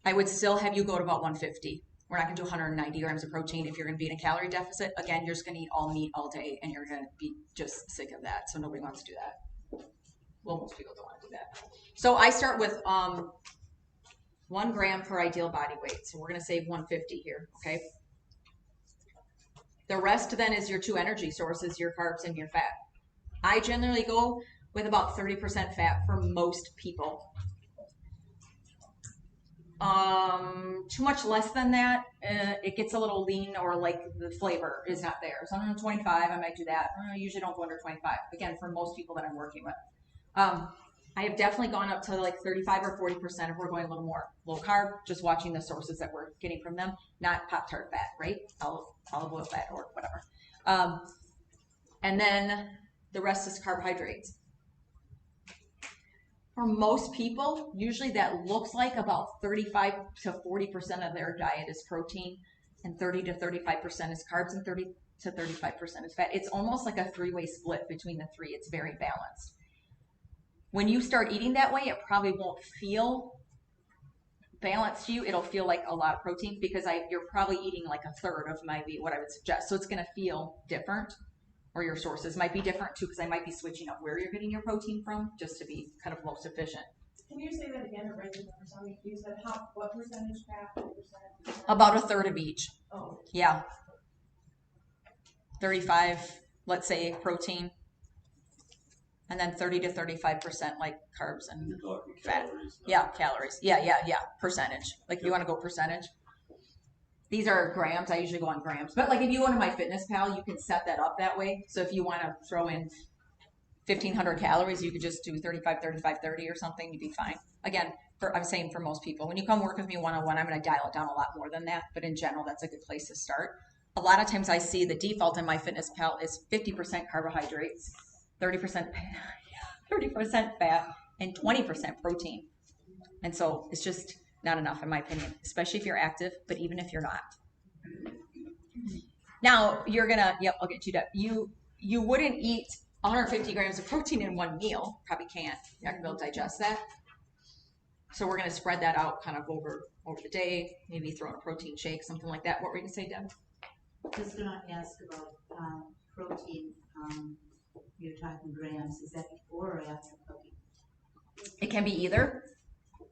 [SPEAKER 1] I would still have you go to about 150. We're not going to do 190 grams of protein if you're going to be in a calorie deficit. Again, you're just going to eat all meat all day, and you're going to be just sick of that. So nobody wants to do that. Well, most people don't want to do that. So I start with 1 gram per ideal body weight. So we're going to say 150 here, okay? The rest then is your 2 energy sources, your carbs and your fat. I generally go with about 30% fat for most people. Too much less than that, it gets a little lean or like the flavor is not there. So under 25, I might do that. I usually don't go under 25. Again, for most people that I'm working with. I have definitely gone up to like 35 or 40% if we're going a little more low carb, just watching the sources that we're getting from them, not Pop-Tart fat, right? Olive oil fat or whatever. And then the rest is carbohydrates. For most people, usually that looks like about 35 to 40% of their diet is protein, and 30 to 35% is carbs, and 30 to 35% is fat. It's almost like a 3-way split between the 3. It's very balanced. When you start eating that way, it probably won't feel balanced to you. It'll feel like a lot of protein because you're probably eating like a third of maybe what I would suggest. So it's going to feel different. Or your sources might be different too, because I might be switching up where you're getting your protein from just to be kind of most efficient.
[SPEAKER 2] Can you say that again or write the numbers down? You said what percentage fat, what percentage?
[SPEAKER 1] About a third of each.
[SPEAKER 2] Oh.
[SPEAKER 1] Yeah. 35, let's say, protein. And then 30 to 35% like carbs and
[SPEAKER 5] You're talking
[SPEAKER 1] fat.
[SPEAKER 5] calories.
[SPEAKER 1] Yeah, calories. Yeah. Percentage. Like if you want to go percentage. These are grams. I usually go on grams. But like if you go to MyFitnessPal, you can set that up that way. So if you want to throw in 1,500 calories, you could just do 35, 35, 30 or something. You'd be fine. Again, I'm saying for most people. When you come work with me one-on-one, I'm going to dial it down a lot more than that. But in general, that's a good place to start. a lot of times I see the default in MyFitnessPal is 50% carbohydrates, 30% 30% fat, and 20% protein. And so it's just not enough in my opinion, especially if you're active, but even if you're not. Now you're gonna, yep, I'll get to that. You wouldn't eat 150 grams of protein in one meal. Probably can't. You're not gonna be able to digest that. So we're gonna spread that out kind of over the day. Maybe throw in a protein shake, something like that. What were you gonna say, Deb?
[SPEAKER 2] Just gonna ask about protein. You're talking grams. Is that before or after cooking?
[SPEAKER 1] It can be either,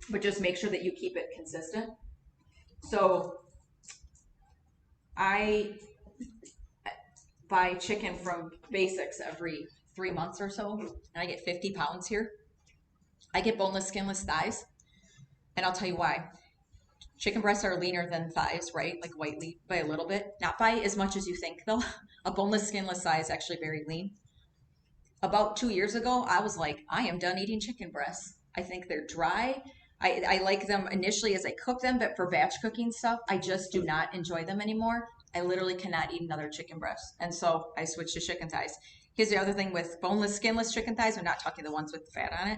[SPEAKER 1] but just make sure that you keep it consistent. So I buy chicken from Basics every 3 months or so, and I get 50 pounds here. I get boneless, skinless thighs, and I'll tell you why. Chicken breasts are leaner than thighs, right? Like white meat by a little bit. Not by as much as you think, though. A boneless, skinless thigh is actually very lean. About 2 years ago, I was like, I am done eating chicken breasts. I think they're dry. I like them initially as I cook them, but for batch cooking stuff, I just do not enjoy them anymore. I literally cannot eat another chicken breast. And so I switched to chicken thighs. Here's the other thing with boneless, skinless chicken thighs. I'm not talking the ones with the fat on it.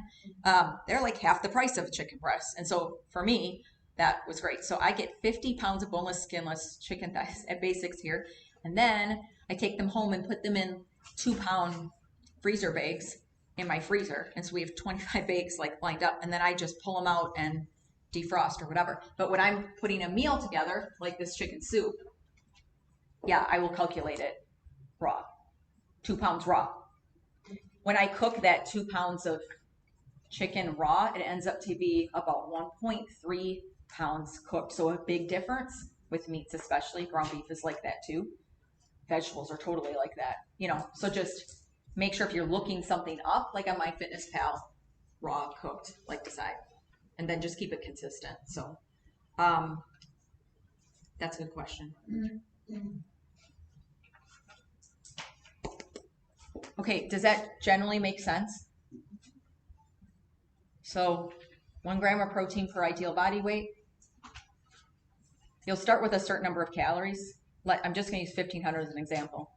[SPEAKER 1] They're like half the price of chicken breasts. And so for me, that was great. So I get 50 pounds of boneless, skinless chicken thighs at Basics here. And then I take them home and put them in 2-pound freezer bags in my freezer. And so we have 25 bags like lined up. And then I just pull them out and defrost or whatever. But when I'm putting a meal together, like this chicken soup, yeah, I will calculate it raw. 2 pounds raw. When I cook that 2 pounds of chicken raw, it ends up to be about 1.3 pounds cooked. So a big difference with meats, especially. Ground beef is like that too. Vegetables are totally like that. You know, so just make sure if you're looking something up, like on MyFitnessPal, raw, cooked, like decide. And then just keep it consistent. So that's a good question. Okay, does that generally make sense? So 1 gram of protein per ideal body weight. You'll start with a certain number of calories. I'm just going to use 1,500 as an example.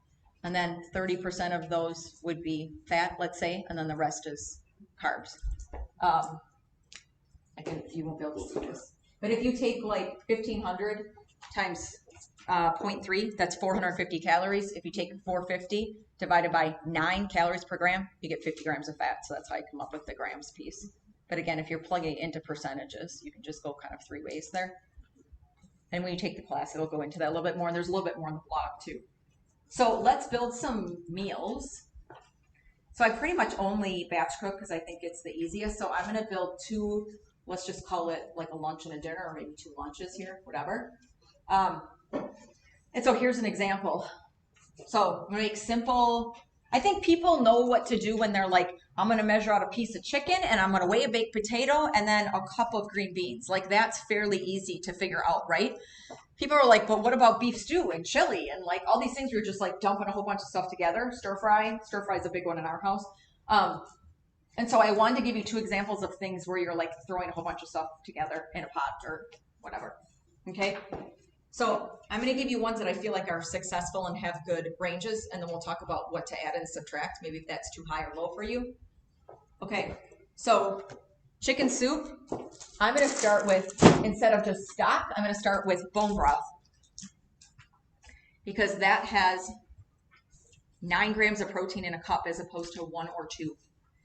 [SPEAKER 1] And then 30% of those would be fat, let's say, and then the rest is carbs. You won't be able to see this. But if you take like 1,500 times 0.3, that's 450 calories. If you take 450 divided by 9 calories per gram, you get 50 grams of fat. So that's how I come up with the grams piece. But again, if you're plugging it into percentages, you can just go kind of 3 ways there. And when you take the class, it'll go into that a little bit more. And there's a little bit more in the blog too. So let's build some meals. So I pretty much only batch cook because I think it's the easiest. So I'm going to build 2, let's just call it like a lunch and a dinner, or maybe 2 lunches here, whatever. And so here's an example. So I'm going to make simple. I think people know what to do when they're like, I'm going to measure out a piece of chicken and I'm going to weigh a baked potato and then a cup of green beans. Like that's fairly easy to figure out, right? People are like, but what about beef stew and chili and like all these things? You're just like dumping a whole bunch of stuff together. Stir fry is a big one in our house. And so I wanted to give you 2 examples of things where you're like throwing a whole bunch of stuff together in a pot or whatever. Okay. So I'm going to give you ones that I feel like are successful and have good ranges, and then we'll talk about what to add and subtract, maybe if that's too high or low for you. Okay, so chicken soup, I'm going to start with, instead of just stock, I'm going to start with bone broth because that has 9 grams of protein in a cup as opposed to 1 or 2.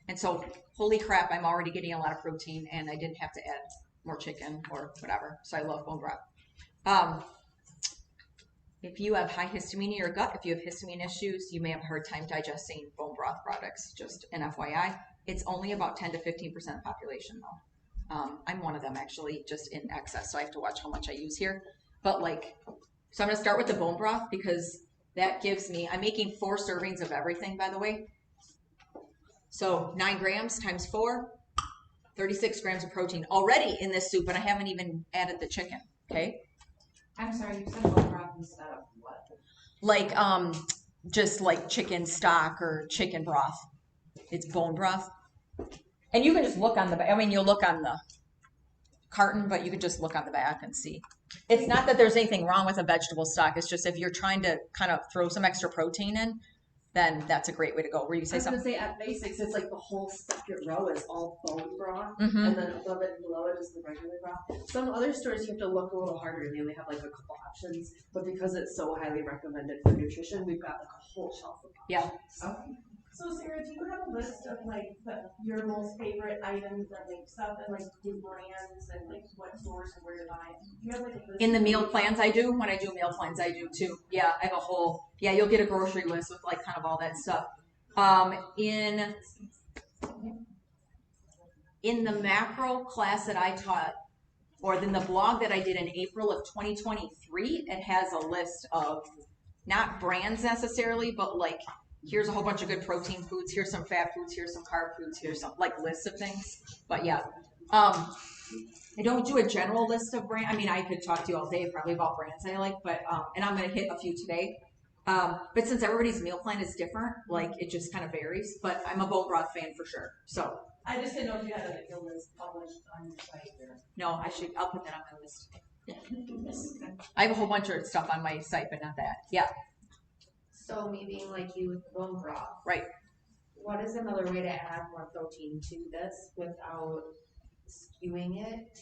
[SPEAKER 1] And so, holy crap, I'm already getting a lot of protein and I didn't have to add more chicken or whatever. So I love bone broth. If you have high histamine in your gut, if you have histamine issues, you may have a hard time digesting bone broth products. Just an FYI. It's only about 10 to 15% of the population though. I'm one of them actually, just in excess. So I have to watch how much I use here. But like, so I'm going to start with the bone broth because that gives me, I'm making 4 servings of everything, by the way. So 9 grams times 4, 36 grams of protein already in this soup, and I haven't even added the chicken, okay?
[SPEAKER 2] I'm sorry, you said bone broth instead of what?
[SPEAKER 1] Like, just like chicken stock or chicken broth. It's bone broth. And you can just look on the, I mean, you'll look on the carton, but you could just look on the back and see. It's not that there's anything wrong with a vegetable stock. It's just if you're trying to kind of throw some extra protein in, then that's a great way to go. Were you
[SPEAKER 4] I
[SPEAKER 1] say
[SPEAKER 4] was gonna
[SPEAKER 1] something?
[SPEAKER 4] say at basics, it's like the whole second row is all bone broth,
[SPEAKER 1] Mm-hmm.
[SPEAKER 4] and then above it and below it is the regular broth. Some other stores you have to look a little harder, and they only have like a couple options. But because it's so highly recommended for nutrition, we've got like a whole shelf of
[SPEAKER 1] Yeah.
[SPEAKER 4] options.
[SPEAKER 6] So Sarah, do you have a list of like your most favorite items that like stuff and like the brands and like what stores and where to buy? Do you have like a list?
[SPEAKER 1] In the meal plans I do, when I do meal plans I do too. Yeah, I have a whole, yeah, you'll get a grocery list with like kind of all that stuff. In the macro class that I taught, or in the blog that I did in April of 2023, it has a list of not brands necessarily, but like here's a whole bunch of good protein foods, here's some fat foods, here's some carb foods, here's some like lists of things. But yeah, I don't do a general list of brands. I mean, I could talk to you all day probably about brands I like, but and I'm gonna hit a few today. But since everybody's meal plan is different, like it just kind of varies. But I'm a bone broth fan for sure. So
[SPEAKER 6] I just didn't know if you had a list published on your site there.
[SPEAKER 1] no, I'll put that on my list. I have a whole bunch of stuff on my site, but not that. Yeah.
[SPEAKER 7] So me being like you with bone broth.
[SPEAKER 1] Right.
[SPEAKER 7] What is another way to add more protein to this without skewing it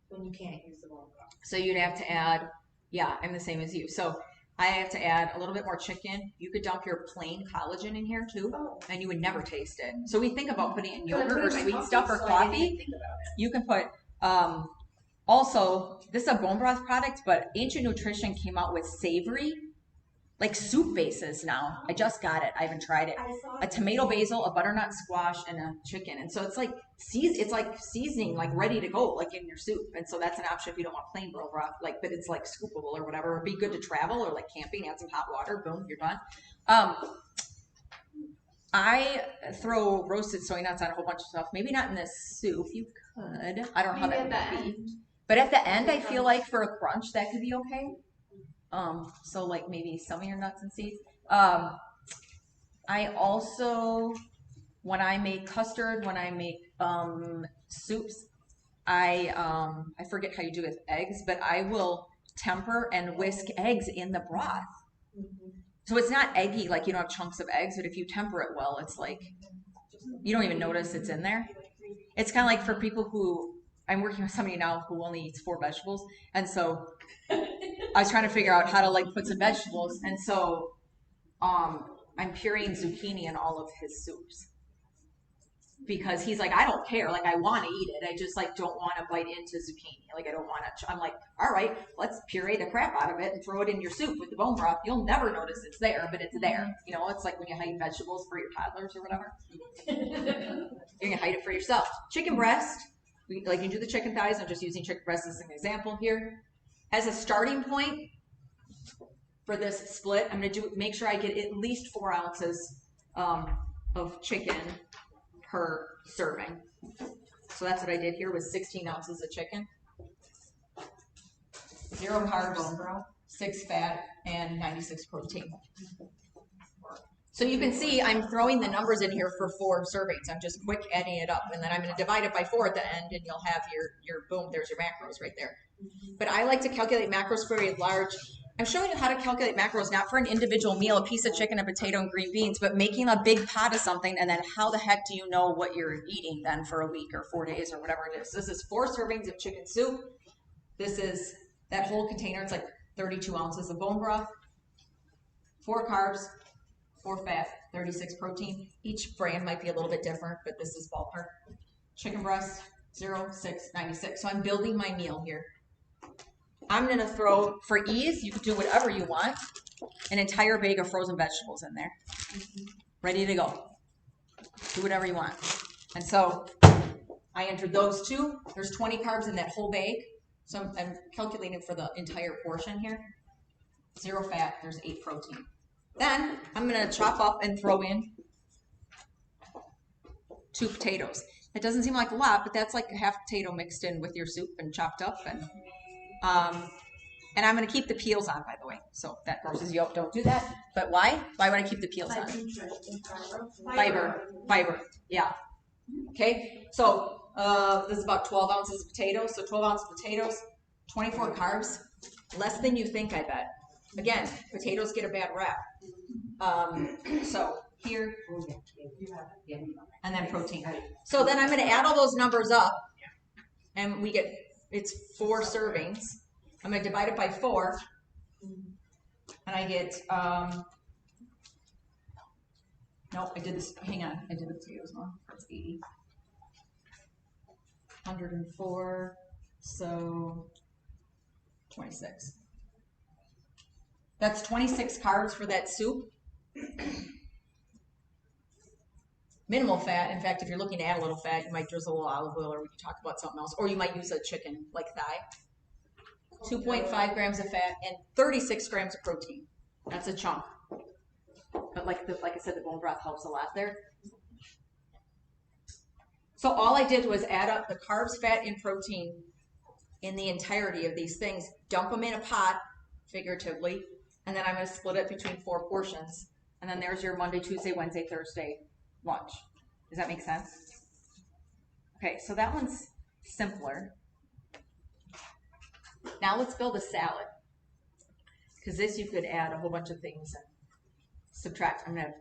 [SPEAKER 7] when you can't use the bone broth?
[SPEAKER 1] So you'd have to add, yeah, I'm the same as you. So I have to add a little bit more chicken. You could dump your plain collagen in here too, and you would never taste it. So we think about putting it in yogurt or sweet stuff or coffee. You can put, also, this is a bone broth product, but Ancient Nutrition came out with savory, like soup bases now. I just got it. I haven't tried it. A tomato basil, a butternut squash, and a chicken. And so it's like seasoning, like ready to go, like in your soup. And so that's an option if you don't want plain bone broth, like, but it's like scoopable or whatever. It'd be good to travel or like camping, add some hot water, boom, you're done. I throw roasted soy nuts on a whole bunch of stuff. Maybe not in this soup. You could. I don't know how that would be. But at the end, I feel like for a crunch, that could be okay. So like maybe some of your nuts and seeds. I also, when I make custard, when I make soups, I forget how you do it with eggs, but I will temper and whisk eggs in the broth. So it's not eggy, like you don't have chunks of eggs, but if you temper it well, it's like, you don't even notice it's in there. It's kind of like for people who, I'm working with somebody now who only eats 4 vegetables, and so I was trying to figure out how to like put some vegetables, and so I'm pureeing zucchini in all of his soups because he's like, I don't care, like I want to eat it, I just like don't want to bite into zucchini, like I don't want to. I'm like, all right, let's puree the crap out of it and throw it in your soup with the bone broth. You'll never notice it's there, but it's there. You know, it's like when you hide vegetables for your toddlers or whatever. You're gonna hide it for yourself. Chicken breast. Like you do the chicken thighs, I'm just using chicken breast as an example here. As a starting point for this split, I'm gonna make sure I get at least 4 ounces of chicken per serving. So that's what I did here was 16 ounces of chicken. 0 carbs, 6 fat, and 96 protein. So you can see I'm throwing the numbers in here for 4 servings. I'm just quick adding it up, and then I'm going to divide it by 4 at the end, and you'll have your boom, there's your macros right there. But I like to calculate macros for a large. I'm showing you how to calculate macros, not for an individual meal, a piece of chicken, a potato, and green beans, but making a big pot of something, and then how the heck do you know what you're eating then for a week or 4 days or whatever it is. This is 4 servings of chicken soup. This is that whole container. It's like 32 ounces of bone broth, 4 carbs, 4 fat, 36 protein. Each brand might be a little bit different, but this is ballpark. Chicken breast, 0, 6, 96. So I'm building my meal here. I'm gonna throw, for ease, you can do whatever you want, an entire bag of frozen vegetables in there. Ready to go. Do whatever you want. And so I entered those 2. There's 20 carbs in that whole bag. So I'm calculating for the entire portion here. 0 fat, there's 8 protein. Then I'm gonna chop up and throw in 2 potatoes. It doesn't seem like a lot, but that's like a half potato mixed in with your soup and chopped up. And I'm gonna keep the peels on, by the way. So that versus yolk, don't do that. But why? Why would I keep the peels on? Fiber, yeah. Okay, so This is about 12 ounces of potatoes. So 12 ounces of potatoes, 24 carbs, less than you think, I bet. Again, potatoes get a bad rap. So here, and then protein. So then I'm going to add all those numbers up, and we get, it's 4 servings. I'm going to divide it by 4, and I get, no, I did this, hang on, I did the potatoes wrong. That's 80. 104, so 26. That's 26 carbs for that soup. Minimal fat. In fact, if you're looking to add a little fat, you might drizzle a little olive oil, or we could talk about something else. Or you might use a chicken, like thigh. 2.5 grams of fat and 36 grams of protein. That's a chunk. But like I said, the bone broth helps a lot there. So all I did was add up the carbs, fat, and protein in the entirety of these things, dump them in a pot, figuratively, and then I'm going to split it between 4 portions. And then there's your Monday, Tuesday, Wednesday, Thursday lunch. Does that make sense? Okay, so that one's simpler. Now let's build a salad. Because this you could add a whole bunch of things and subtract. I'm going to have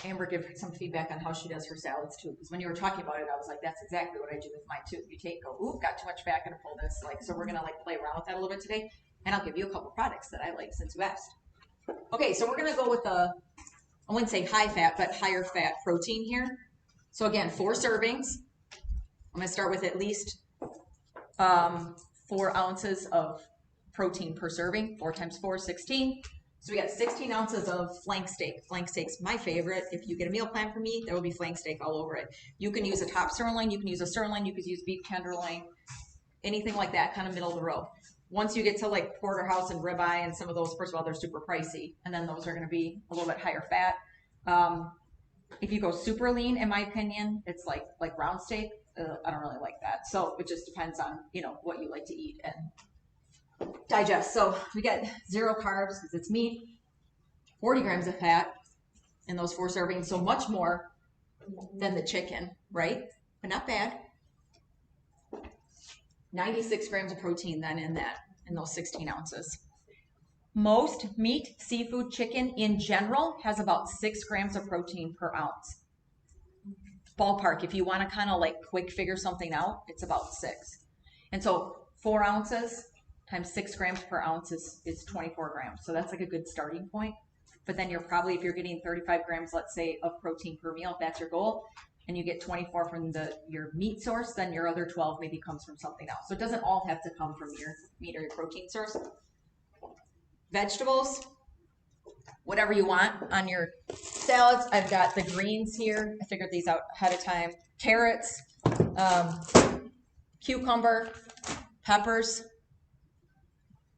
[SPEAKER 1] Amber give some feedback on how she does her salads too. Because when you were talking about it, I was like, that's exactly what I do with mine too. You go, ooh, got too much fat, gonna pull this. So we're gonna play around with that a little bit today. And I'll give you a couple products that I like since you asked. Okay, so we're gonna go with I wouldn't say high fat, but higher fat protein here. So again, 4 servings. I'm gonna start with at least 4 ounces of protein per serving. 4 times 4 is 16. So we got 16 ounces of flank steak. Flank steak's my favorite. If you get a meal plan from me, there will be flank steak all over it. You can use a top sirloin, you can use a sirloin, you could use beef tenderloin, anything like that, kind of middle of the road. Once you get to like porterhouse and ribeye and some of those, first of all, they're super pricey, and then those are going to be a little bit higher fat. If you go super lean, in my opinion, it's like round steak. I don't really like that. So it just depends on, what you like to eat and digest. So we get 0 carbs because it's meat, 40 grams of fat in those 4 servings, so much more than the chicken, right? But not bad. 96 grams of protein then in those 16 ounces. Most meat, seafood, chicken in general has about 6 grams of protein per ounce. Ballpark, if you want to kind of quick figure something out, it's about 6. And so 4 ounces times 6 grams per ounce is 24 grams. So that's a good starting point. But then you're probably, if you're getting 35 grams, let's say, of protein per meal, if that's your goal, and you get 24 from your meat source, then your other 12 maybe comes from something else. So it doesn't all have to come from your meat or your protein source. Vegetables, whatever you want on your salads. I've got the greens here. I figured these out ahead of time. Carrots, cucumber, peppers.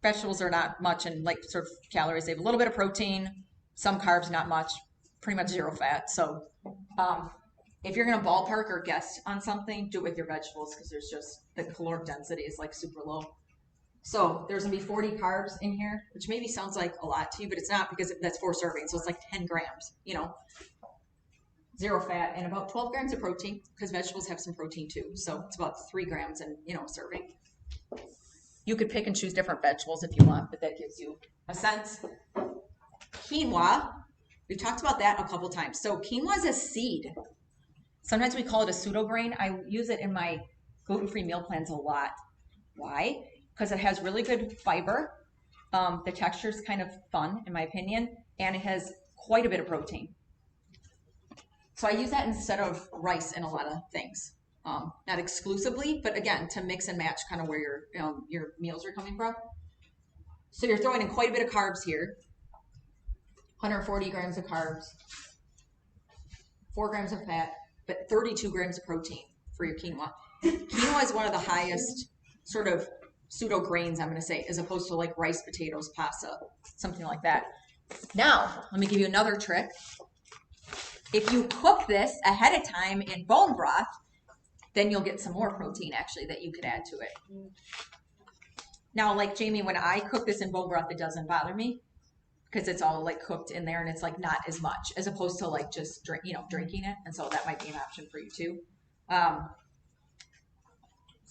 [SPEAKER 1] Vegetables are not much and sort of calories. They have a little bit of protein, some carbs, not much, pretty much 0 fat. So if you're going to ballpark or guess on something, do it with your vegetables because there's just the caloric density is super low. So there's going to be 40 carbs in here, which maybe sounds like a lot to you, but it's not because that's 4 servings. So it's 10 grams, 0 fat and about 12 grams of protein because vegetables have some protein too. So it's about 3 grams in, a serving. You could pick and choose different vegetables if you want, but that gives you a sense. Quinoa, we've talked about that a couple times. So quinoa is a seed. Sometimes we call it a pseudo grain. I use it in my gluten-free meal plans a lot. Why? Because it has really good fiber. The texture is kind of fun, in my opinion, and it has quite a bit of protein. So I use that instead of rice in a lot of things. Not exclusively, but again, to mix and match kind of where your meals are coming from. So you're throwing in quite a bit of carbs here. 140 grams of carbs, 4 grams of fat, but 32 grams of protein for your quinoa. Quinoa is one of the highest sort of pseudo grains, I'm going to say, as opposed to rice, potatoes, pasta, something like that. Now, let me give you another trick. If you cook this ahead of time in bone broth, then you'll get some more protein actually that you could add to it. Now, like Jamie, when I cook this in bone broth, it doesn't bother me because it's all cooked in there and it's not as much as opposed to just drinking it. And so that might be an option for you too.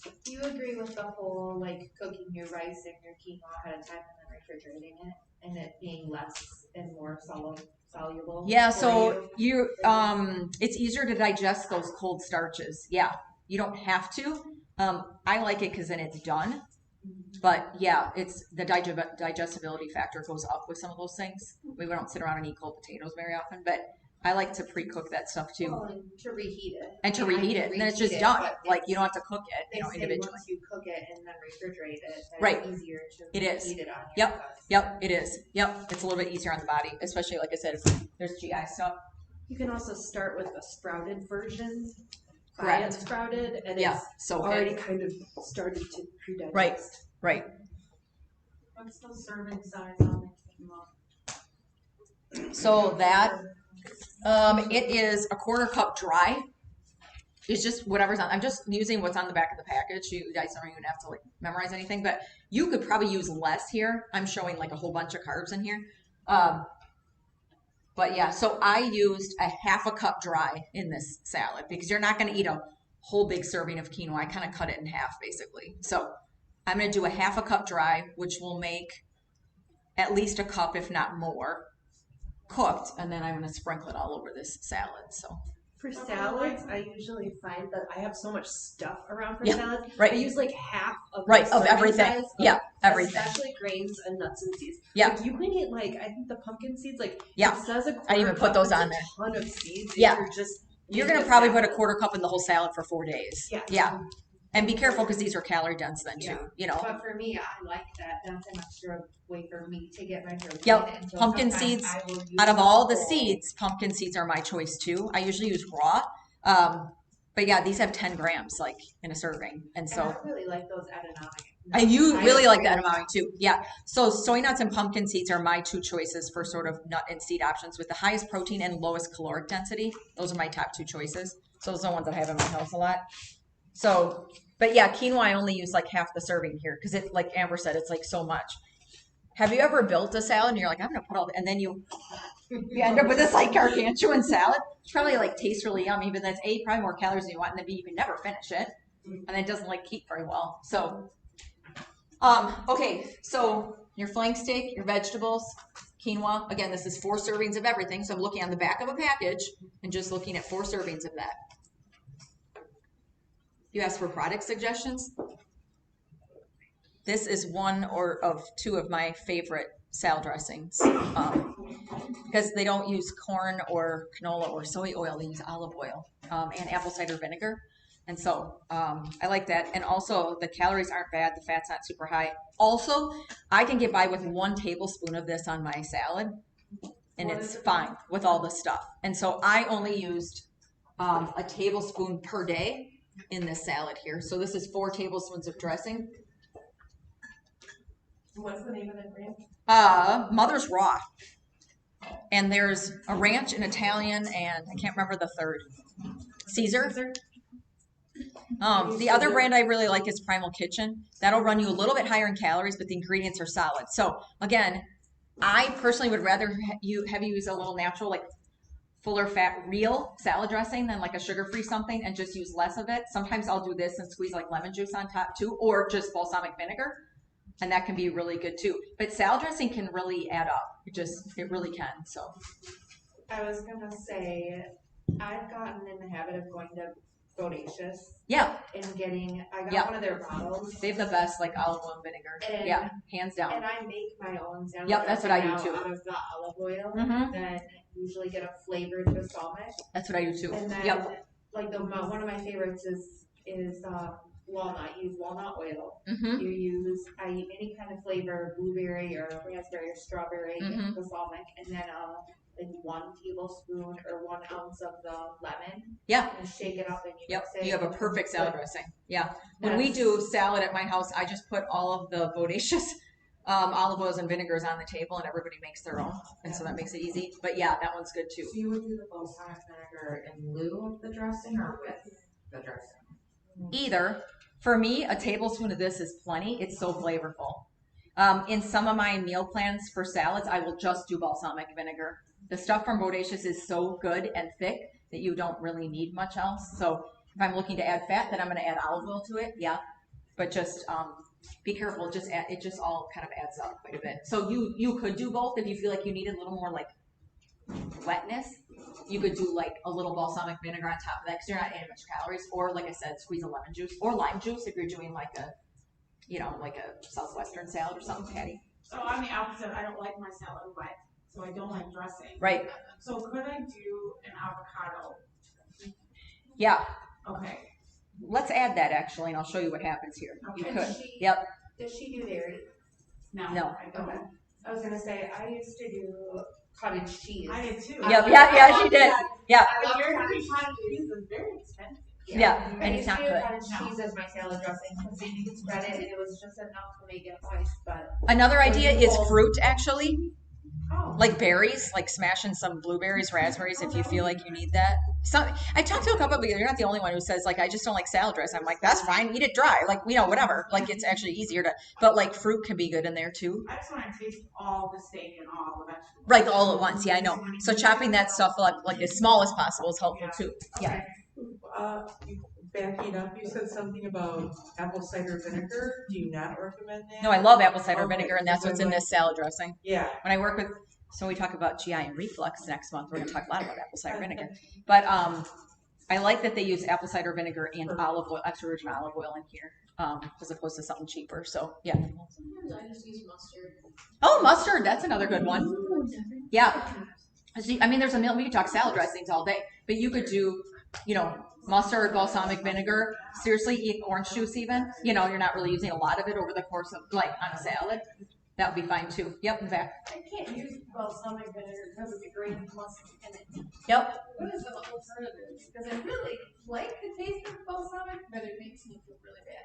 [SPEAKER 7] Do you agree with the whole, like, cooking your rice and your quinoa ahead of time and then refrigerating it, and it being less and more soluble?
[SPEAKER 1] Yeah,
[SPEAKER 7] for
[SPEAKER 1] so
[SPEAKER 7] you?
[SPEAKER 1] it's easier to digest those cold starches. Yeah, you don't have to. I like it because then it's done. But yeah, it's the digestibility factor goes up with some of those things. We don't sit around and eat cold potatoes very often, but I like to pre-cook that stuff too.
[SPEAKER 7] Well, and to reheat it.
[SPEAKER 1] And to
[SPEAKER 7] I mean, I
[SPEAKER 1] reheat
[SPEAKER 7] can
[SPEAKER 1] it, and then it's
[SPEAKER 7] reheat
[SPEAKER 1] just
[SPEAKER 7] it,
[SPEAKER 1] done.
[SPEAKER 7] but
[SPEAKER 1] Like you
[SPEAKER 7] it's-
[SPEAKER 1] don't have to cook it,
[SPEAKER 7] They say
[SPEAKER 1] individually.
[SPEAKER 7] once you cook it and then refrigerate it, that
[SPEAKER 1] Right.
[SPEAKER 7] it's easier to
[SPEAKER 1] It is.
[SPEAKER 7] reheat it on your
[SPEAKER 1] Yep.
[SPEAKER 7] guts.
[SPEAKER 1] Yep, it is. Yep, it's a little bit easier on the body, especially like I said, if there's GI stuff.
[SPEAKER 4] You can also start with a sprouted version. Buy
[SPEAKER 1] Correct.
[SPEAKER 4] it sprouted, and
[SPEAKER 1] Yeah,
[SPEAKER 4] it's
[SPEAKER 1] so
[SPEAKER 4] already kind of started to pre-digest.
[SPEAKER 1] Right. Right.
[SPEAKER 2] What's the serving size on the quinoa?
[SPEAKER 1] So that it is a quarter cup dry. It's just whatever's on. I'm just using what's on the back of the package. You guys don't even have to like memorize anything, but you could probably use less here. I'm showing like a whole bunch of carbs in here. But yeah, so I used a half a cup dry in this salad because you're not going to eat a whole big serving of quinoa. I kind of cut it in half basically. So I'm going to do a half a cup dry, which will make at least a cup, if not more, cooked. And then I'm going to sprinkle it all over this salad. So
[SPEAKER 4] For salads, I usually find that I have so much stuff around for
[SPEAKER 1] Yeah,
[SPEAKER 4] salads.
[SPEAKER 1] right.
[SPEAKER 4] I use like half of the
[SPEAKER 1] right, of
[SPEAKER 4] serving
[SPEAKER 1] everything.
[SPEAKER 4] size of
[SPEAKER 1] Yeah, everything.
[SPEAKER 4] especially grains and nuts and seeds.
[SPEAKER 1] Yeah.
[SPEAKER 4] Like you can eat like I think the pumpkin seeds like
[SPEAKER 1] Yeah.
[SPEAKER 4] it says a quarter
[SPEAKER 1] I even
[SPEAKER 4] cup,
[SPEAKER 1] put those
[SPEAKER 4] it's
[SPEAKER 1] on
[SPEAKER 4] a
[SPEAKER 1] there.
[SPEAKER 4] ton of seeds.
[SPEAKER 1] Yeah.
[SPEAKER 4] If you're just
[SPEAKER 1] You're
[SPEAKER 4] eating
[SPEAKER 1] going to
[SPEAKER 4] a
[SPEAKER 1] probably put a
[SPEAKER 4] salad.
[SPEAKER 1] quarter cup in the whole salad for 4 days.
[SPEAKER 4] Yeah.
[SPEAKER 1] Yeah. And be careful because these are calorie dense then too,
[SPEAKER 4] Yeah.
[SPEAKER 1] you know.
[SPEAKER 7] But for me, I like that. That's an extra way for me to get my protein.
[SPEAKER 1] Yep.
[SPEAKER 7] And so
[SPEAKER 1] Pumpkin
[SPEAKER 7] sometimes
[SPEAKER 1] seeds,
[SPEAKER 7] I will use
[SPEAKER 1] Out of all the
[SPEAKER 7] whole.
[SPEAKER 1] seeds, pumpkin seeds are my choice too. I usually use raw. But yeah, these have 10 grams like in a serving. And
[SPEAKER 7] And
[SPEAKER 1] so
[SPEAKER 7] I really like those edamame.
[SPEAKER 1] And you really like the
[SPEAKER 7] agree.
[SPEAKER 1] edamame too. Yeah. So soy nuts and pumpkin seeds are my 2 choices for sort of nut and seed options with the highest protein and lowest caloric density. Those are my top 2 choices. So those are the ones that I have in my house a lot. So, but yeah, quinoa I only use like half the serving here because it's like Amber said, it's like so much. Have you ever built a salad and you're like, I'm gonna put all, and then you end up with this like gargantuan salad? It's probably like tastes really yummy, but that's A, probably more calories than you want, and then B, you can never finish it, and it doesn't like keep very well. So, okay, so your flank steak, your vegetables, quinoa. Again, this is 4 servings of everything. So I'm looking on the back of a package and just looking at 4 servings of that. You asked for product suggestions. This is one of 2 of my favorite salad dressings because they don't use corn or canola or soy oil. They use olive oil and apple cider vinegar. And so I like that. And also the calories aren't bad. The fat's not super high. Also, I can get by with 1 tablespoon of this on my salad and it's fine with all the stuff. And so I only used a tablespoon per day in this salad here. So this is 4 tablespoons of dressing.
[SPEAKER 6] What's the name of the brand?
[SPEAKER 1] Mother's Raw. And there's a ranch, an Italian, and I can't remember the third. Caesar. The other brand I really like is Primal Kitchen. That'll run you a little bit higher in calories, but the ingredients are solid. So again, I personally would rather have you use a little natural, like fuller fat, real salad dressing than like a sugar-free something and just use less of it. Sometimes I'll do this and squeeze like lemon juice on top too, or just balsamic vinegar. And that can be really good too. But salad dressing can really add up. It really can. So
[SPEAKER 7] I was gonna say, I've gotten in the habit of going to Bodacious
[SPEAKER 1] yeah,
[SPEAKER 7] and I got
[SPEAKER 1] Yeah.
[SPEAKER 7] one of their bottles.
[SPEAKER 1] they have the best like olive oil and vinegar.
[SPEAKER 7] And-
[SPEAKER 1] Yeah, hands down.
[SPEAKER 7] And I make my own salad
[SPEAKER 1] Yep, that's what I do
[SPEAKER 7] dressing
[SPEAKER 1] too.
[SPEAKER 7] now out of the olive oil,
[SPEAKER 1] Mhm.
[SPEAKER 7] then usually get a flavored balsamic.
[SPEAKER 1] That's what I do too.
[SPEAKER 7] And then,
[SPEAKER 1] Yep.
[SPEAKER 7] like one of my favorites is walnut. You use walnut oil.
[SPEAKER 1] Mm-hmm.
[SPEAKER 7] I eat any kind of flavor, blueberry or raspberry or strawberry,
[SPEAKER 1] Mhm.
[SPEAKER 7] balsamic, and then like 1 tablespoon or 1 ounce of the lemon.
[SPEAKER 1] Yeah.
[SPEAKER 7] And shake it up and you
[SPEAKER 1] Yep.
[SPEAKER 7] mix it.
[SPEAKER 1] You have a perfect salad
[SPEAKER 7] But
[SPEAKER 1] dressing. Yeah. When we do salad at my house, I just put all of the Bodacious olive oils and vinegars on the table, and everybody makes their own, and so that makes it easy. But yeah, that one's good too.
[SPEAKER 8] So you would do the balsamic vinegar in lieu of the dressing or with the dressing?
[SPEAKER 1] Either. For me, a tablespoon of this is plenty. It's so flavorful. In some of my meal plans for salads, I will just do balsamic vinegar. The stuff from Bodacious is so good and thick that you don't really need much else. So If I'm looking to add fat, then I'm gonna add olive oil to it, yeah. But just, be careful, just add, it just all kind of adds up quite a bit. So you could do both if you feel like you need a little more like wetness. You could do like a little balsamic vinegar on top of that because you're not adding much calories. Or like I said, squeeze a lemon juice or lime juice if you're doing like a, you know, like a southwestern salad or something, Patty.
[SPEAKER 9] So I'm the opposite. I don't like my salad wet, so I don't like dressing.
[SPEAKER 1] Right.
[SPEAKER 9] So could I do an avocado?
[SPEAKER 1] Yeah.
[SPEAKER 9] Okay.
[SPEAKER 1] Let's add that actually, and I'll show you what happens here. You
[SPEAKER 9] Okay.
[SPEAKER 1] could. Yep.
[SPEAKER 7] Does she do dairy?
[SPEAKER 9] No.
[SPEAKER 1] No.
[SPEAKER 9] I don't.
[SPEAKER 7] Okay. I was gonna say, I used to do cottage cheese.
[SPEAKER 9] I did too.
[SPEAKER 1] Yep. Yeah, she did. Yeah.
[SPEAKER 7] I love
[SPEAKER 9] Your
[SPEAKER 7] cottage
[SPEAKER 9] cottage
[SPEAKER 7] cheese.
[SPEAKER 9] cheese is very expensive.
[SPEAKER 1] Yeah,
[SPEAKER 7] I
[SPEAKER 1] and
[SPEAKER 7] used
[SPEAKER 1] it's
[SPEAKER 7] to
[SPEAKER 1] not
[SPEAKER 7] do
[SPEAKER 1] good.
[SPEAKER 7] cottage
[SPEAKER 9] No.
[SPEAKER 7] cheese as my salad dressing because then you could spread it and it was just enough to make it moist. But
[SPEAKER 1] Another idea is fruit actually.
[SPEAKER 7] oh,
[SPEAKER 1] Like berries, like smashing some blueberries, raspberries if you feel like you need that. I talked to a couple of people, you're not the only one who says like, I just don't like salad dressing. I'm like, that's fine, eat it dry. Like, you know, whatever. Like it's actually easier to, but like fruit can be good in there too.
[SPEAKER 9] I just want to taste all the steak and all the vegetables.
[SPEAKER 1] Right, all at once. Yeah, I know. So chopping that stuff like as small as possible is helpful too. Yeah.
[SPEAKER 3] Backing up, you said something about apple cider vinegar. Do you not recommend that?
[SPEAKER 1] No, I love apple cider
[SPEAKER 3] Okay,
[SPEAKER 1] vinegar, and that's what's in this salad dressing.
[SPEAKER 3] Yeah.
[SPEAKER 1] When I work with, so we talk about GI and reflux next month, we're going to talk a lot about apple cider vinegar. But I like that they use apple cider vinegar and olive oil, extra virgin olive oil in here, as opposed to something cheaper. So yeah.
[SPEAKER 4] Sometimes I just use mustard.
[SPEAKER 1] Oh, mustard, that's another good one. Yeah. See, I mean, there's a million, we could talk salad dressings all day, but you could do, you know, mustard, balsamic vinegar. Seriously, eat orange juice even. You know, you're not really using a lot of it over the course of, like, on a salad. That would be fine too. Yep, in fact.
[SPEAKER 6] I can't use balsamic vinegar because of the grain of mustard in it.
[SPEAKER 1] Yep.
[SPEAKER 6] What is the alternative? Because I really like the taste of balsamic, but it makes me feel really bad.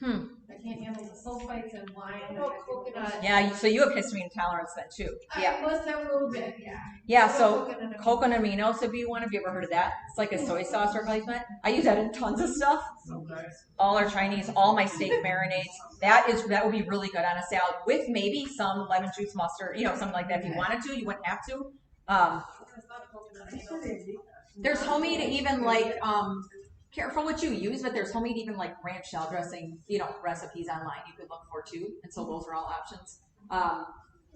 [SPEAKER 6] I can't handle the sulfites and wine.
[SPEAKER 7] I know coconut.
[SPEAKER 1] Yeah, so you have histamine intolerance then too. Yeah.
[SPEAKER 6] I must have a little bit, yeah.
[SPEAKER 1] Yeah, so coconut aminos would be one. Have you ever heard of that? It's like a soy sauce replacement. I use that in tons of stuff. All our Chinese, all my steak marinades. That would be really good on a salad with maybe some lemon juice, mustard, you know, something like that. If you wanted to, you wouldn't have to. There's homemade even like careful what you use, but there's homemade even like ranch salad dressing, you know, recipes online you could look for too. And so those are all options.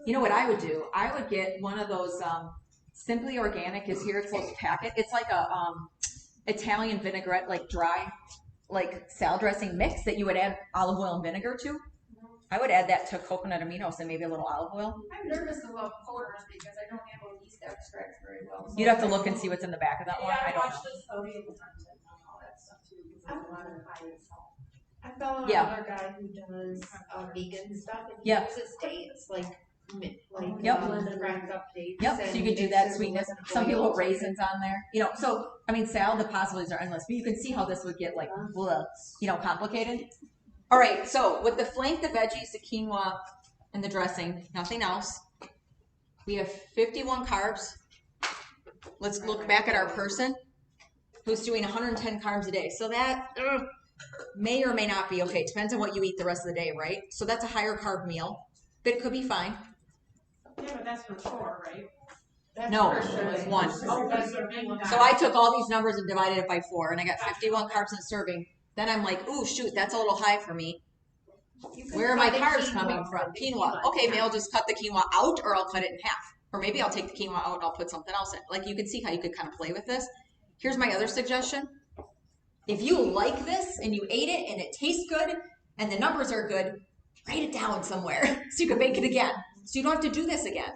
[SPEAKER 1] You know what I would do? I would get one of those Simply Organic is here. It's a little packet. It's like a Italian vinaigrette, like dry, like salad dressing mix that you would add olive oil and vinegar to. I would add that to coconut aminos and maybe a little olive oil.
[SPEAKER 6] I'm nervous about powders because I don't handle yeast extracts very well. So
[SPEAKER 1] You'd have to look and see what's in the back of that one.
[SPEAKER 6] yeah,
[SPEAKER 1] I
[SPEAKER 6] I
[SPEAKER 1] don't know.
[SPEAKER 6] watched the sodium content and all that stuff too. Because there's a lot of high salt.
[SPEAKER 7] I follow
[SPEAKER 1] Yeah.
[SPEAKER 7] another guy who does vegan stuff and he
[SPEAKER 1] Yeah.
[SPEAKER 7] uses dates like
[SPEAKER 1] Yep.
[SPEAKER 7] cracked up dates.
[SPEAKER 1] Yep, so
[SPEAKER 7] and
[SPEAKER 1] you could do
[SPEAKER 7] mixes
[SPEAKER 1] that
[SPEAKER 7] it
[SPEAKER 1] sweetness.
[SPEAKER 7] with
[SPEAKER 1] Some people
[SPEAKER 7] oil.
[SPEAKER 1] put raisins on there. You know, so I mean salad, the possibilities are endless. But you can see how this would get like you know, complicated. All right, so with the flank, the veggies, the quinoa, and the dressing, nothing else. We have 51 carbs. Let's look back at our person who's doing 110 carbs a day. So that may or may not be okay. It depends on what you eat the rest of the day, right? So that's a higher carb meal, but it could be fine.
[SPEAKER 9] Yeah, but that's for 4, right?
[SPEAKER 7] That's
[SPEAKER 1] No,
[SPEAKER 7] for sure.
[SPEAKER 1] it's one.
[SPEAKER 9] Oh, that's for me.
[SPEAKER 1] So I took all these numbers and divided it by 4, and I got 51 carbs in a serving. Then I'm like, ooh, shoot, that's a little high for me. Where are my carbs coming from? Quinoa. Okay, maybe I'll just cut the quinoa out, or I'll cut it in half. Or maybe I'll take the quinoa out and I'll put something else in. Like, you can see how you could kind of play with this. Here's my other suggestion. If you like this and you ate it and it tastes good and the numbers are good, write it down somewhere so you can make it again. So you don't have to do this again.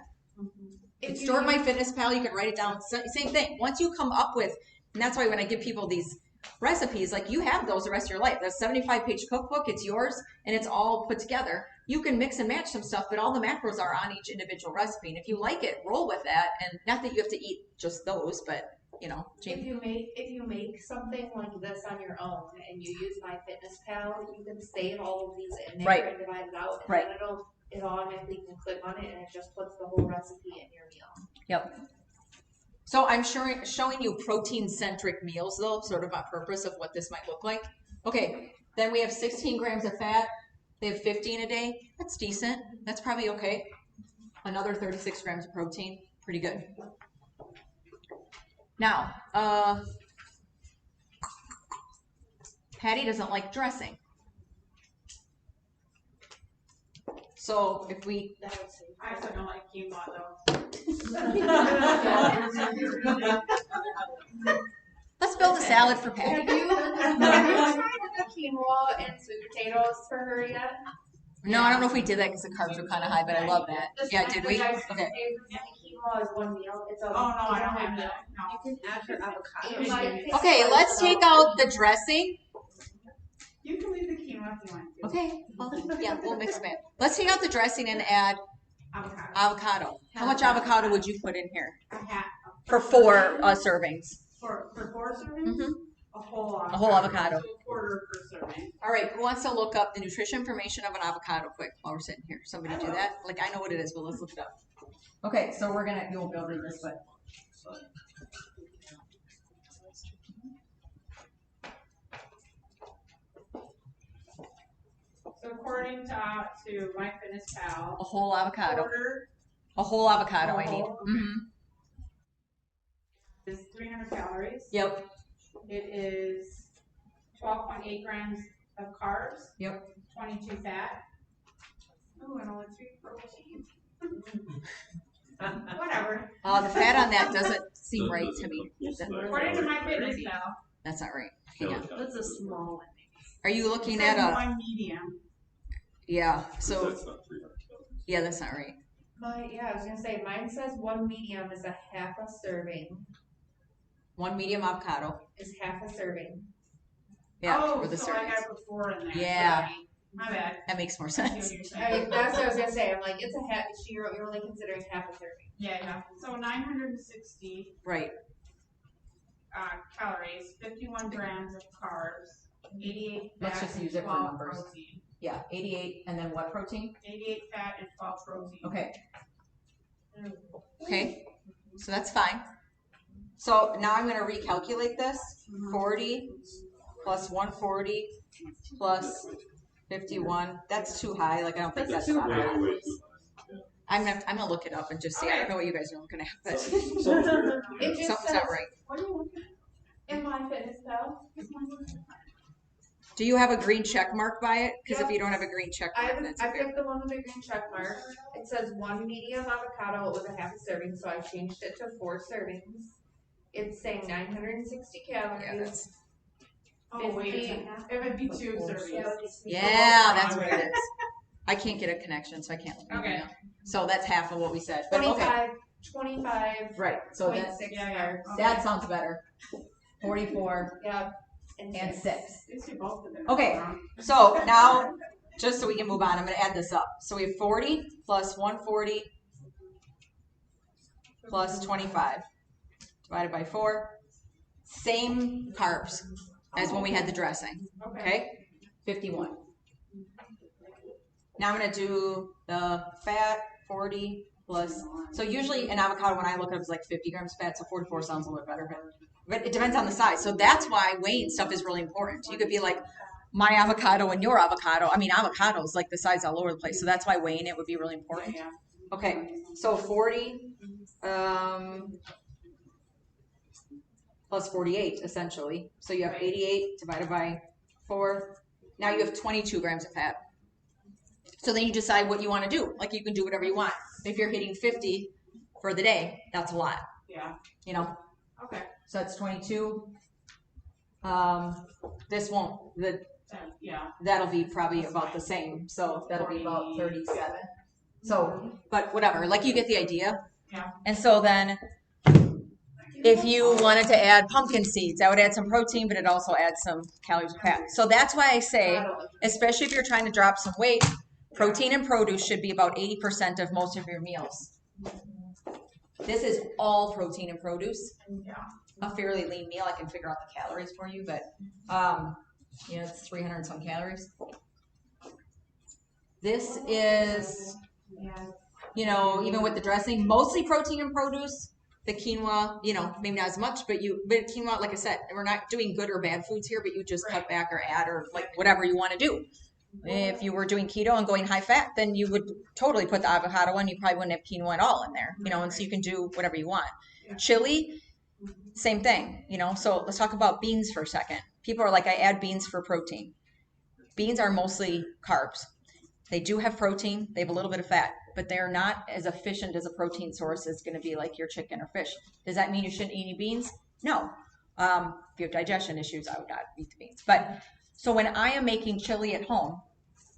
[SPEAKER 1] It's stored in MyFitnessPal. You can write it down. Same thing. Once you come up with, and that's why when I give people these recipes, like you have those the rest of your life. That's 75-page cookbook. It's yours, and it's all put together. You can mix and match some stuff, but all the macros are on each individual recipe. And if you like it, roll with that. And not that you have to eat just those, but you know,
[SPEAKER 7] If you make something like this on your own and you use MyFitnessPal, you can save all of these in there
[SPEAKER 1] Right.
[SPEAKER 7] and divide it out, and
[SPEAKER 1] Right.
[SPEAKER 7] then it automatically can click on it and it just puts the whole recipe in your meal.
[SPEAKER 1] Yep. So I'm showing you protein-centric meals, though, sort of on purpose of what this might look like. Okay, then we have 16 grams of fat. They have 15 a day. That's decent. That's probably okay. Another 36 grams of protein. Pretty good. Now, Patty doesn't like dressing. So if we,
[SPEAKER 9] I also don't like quinoa though.
[SPEAKER 1] let's build a salad for Patty.
[SPEAKER 7] Have you tried the quinoa and sweet potatoes for her yet?
[SPEAKER 1] No, I don't know if we did that because the carbs were kind of high, but I love that. Yeah, did we?
[SPEAKER 7] Okay.
[SPEAKER 1] Okay.
[SPEAKER 7] Quinoa is one meal. It's a.
[SPEAKER 9] Oh, no, I don't have that, no.
[SPEAKER 4] You can add her avocado.
[SPEAKER 7] It might taste
[SPEAKER 1] Okay,
[SPEAKER 7] like
[SPEAKER 1] let's take out the dressing.
[SPEAKER 9] You can leave the quinoa if you want to.
[SPEAKER 1] Okay, well, yeah, we'll mix them in. Let's take out the dressing and add
[SPEAKER 9] Avocado.
[SPEAKER 1] avocado. How much avocado would you put in here?
[SPEAKER 9] A half.
[SPEAKER 1] For 4 servings.
[SPEAKER 9] For 4 servings?
[SPEAKER 1] Mhm.
[SPEAKER 9] A whole avocado.
[SPEAKER 1] A whole avocado.
[SPEAKER 9] So a quarter per serving.
[SPEAKER 1] All right, who wants to look up the nutrition information of an avocado quick while we're sitting here? Somebody do that? Like, I know what it is, but let's look it up. Okay, so we're gonna, you won't be able to read this, but.
[SPEAKER 9] So according to MyFitnessPal,
[SPEAKER 1] A whole avocado.
[SPEAKER 9] quarter
[SPEAKER 1] A whole avocado I need.
[SPEAKER 9] Whole, okay.
[SPEAKER 1] Mhm.
[SPEAKER 9] is 300 calories.
[SPEAKER 1] Yep,
[SPEAKER 9] It is 12.8 grams of carbs.
[SPEAKER 1] Yep.
[SPEAKER 9] 22 fat. Oh, and only 3 protein. Whatever.
[SPEAKER 1] the fat on that doesn't seem right to me.
[SPEAKER 9] According to MyFitnessPal,
[SPEAKER 1] That's not right. Hang on.
[SPEAKER 4] That's a small one.
[SPEAKER 1] Are you
[SPEAKER 9] it
[SPEAKER 1] looking
[SPEAKER 9] says
[SPEAKER 1] at a,
[SPEAKER 9] 1 medium.
[SPEAKER 1] yeah, so,
[SPEAKER 5] That's not 300 calories.
[SPEAKER 1] yeah, that's not right.
[SPEAKER 7] I was gonna say, mine says one medium is a half a serving,
[SPEAKER 1] 1 medium avocado.
[SPEAKER 7] is half a serving.
[SPEAKER 1] Yeah,
[SPEAKER 9] Oh,
[SPEAKER 1] for the
[SPEAKER 9] so I
[SPEAKER 1] servings.
[SPEAKER 9] gotta put 4 in there.
[SPEAKER 1] Yeah.
[SPEAKER 9] Sorry. My bad.
[SPEAKER 1] That makes more
[SPEAKER 9] I see what
[SPEAKER 1] sense.
[SPEAKER 9] you're saying.
[SPEAKER 7] That's what I was gonna say, I'm like, it's a half, you're only considering half a serving.
[SPEAKER 9] Yeah. So 960
[SPEAKER 1] Right.
[SPEAKER 9] calories, 51 grams of carbs, 88 fat,
[SPEAKER 1] Let's just
[SPEAKER 9] and
[SPEAKER 1] use it for
[SPEAKER 9] 12
[SPEAKER 1] numbers.
[SPEAKER 9] protein.
[SPEAKER 1] Yeah, 88, and then what protein?
[SPEAKER 9] 88 fat and 12 protein.
[SPEAKER 1] Okay. Okay, so that's fine. So now I'm gonna recalculate this. 40 plus 140 plus 51. That's too high. Like, I don't think that's
[SPEAKER 4] too
[SPEAKER 1] not
[SPEAKER 5] Way,
[SPEAKER 1] right.
[SPEAKER 5] way too
[SPEAKER 1] I'm gonna look it up and just see. I don't know what you guys are looking at, but
[SPEAKER 7] It just
[SPEAKER 1] something's
[SPEAKER 7] says,
[SPEAKER 1] not right.
[SPEAKER 9] What are you looking at? In MyFitnessPal?
[SPEAKER 1] Do you have a green check mark by it? Because if you don't have a green check mark, that's
[SPEAKER 7] I
[SPEAKER 1] okay.
[SPEAKER 7] picked the one with the green check mark. It says one medium avocado with a half a serving, so I changed it to 4 servings. It's saying 960 calories.
[SPEAKER 1] Yeah, that's,
[SPEAKER 9] Oh, wait a second. It would be 2 servings.
[SPEAKER 1] yeah, that's what it is. I can't get a connection, so I can't look at it
[SPEAKER 9] Okay.
[SPEAKER 1] now. So that's half of what we said. But okay.
[SPEAKER 7] 25.6
[SPEAKER 1] Right. So that's,
[SPEAKER 9] Yeah.
[SPEAKER 7] carbs.
[SPEAKER 1] that sounds better. 44
[SPEAKER 7] Yep.
[SPEAKER 1] and 6.
[SPEAKER 9] These two both have been
[SPEAKER 1] Okay.
[SPEAKER 9] wrong.
[SPEAKER 1] So now, just so we can move on, I'm going to add this up. So we have 40 plus 140 plus 25 divided by 4. Same carbs as when we had the dressing. Okay? 51. Now I'm going to do the fat, 40 plus. So usually an avocado, when I look it up, is like 50 grams fat, so 44 sounds a little bit better. But it depends on the size. So that's why weighing stuff is really important. You could be like, my avocado and your avocado. I mean, avocados, like the size all over the place. So that's why weighing it would be really important.
[SPEAKER 9] Yeah.
[SPEAKER 1] Okay, so 40 plus 48, essentially. So you have 88 divided by 4. Now you have 22 grams of fat. So then you decide what you want to do. Like, you can do whatever you want. If you're hitting 50 for the day, that's a lot,
[SPEAKER 9] Yeah.
[SPEAKER 1] you know?
[SPEAKER 9] Okay.
[SPEAKER 1] So that's 22. This won't,
[SPEAKER 9] Yeah.
[SPEAKER 1] that'll be probably about the same. So that'll be about 37. So, but whatever, like, you get the idea.
[SPEAKER 9] Yeah.
[SPEAKER 1] And so then if you wanted to add pumpkin seeds, that would add some protein, but it also adds some calories of fat. So that's why I say, especially if you're trying to drop some weight, protein and produce should be about 80% of most of your meals. This is all protein and produce.
[SPEAKER 9] Yeah.
[SPEAKER 1] A fairly lean meal. I can figure out the calories for you, but yeah, it's 300 and some calories. This is, you know, even with the dressing, mostly protein and produce. The quinoa, you know, maybe not as much, but quinoa, like I said, we're not doing good or bad foods here, but you just cut back or add or like whatever you want to do. If you were doing keto and going high fat, then you would totally put the avocado in. You probably wouldn't have quinoa at all in there, you know, and so you can do whatever you want. Chili, same thing, you know. So let's talk about beans for a second. People are like, I add beans for protein. Beans are mostly carbs. They do have protein, they have a little bit of fat, but they're not as efficient as a protein source is going to be like your chicken or fish. Does that mean you shouldn't eat any beans? No. If you have digestion issues, I would not eat the beans. But so when I am making chili at home,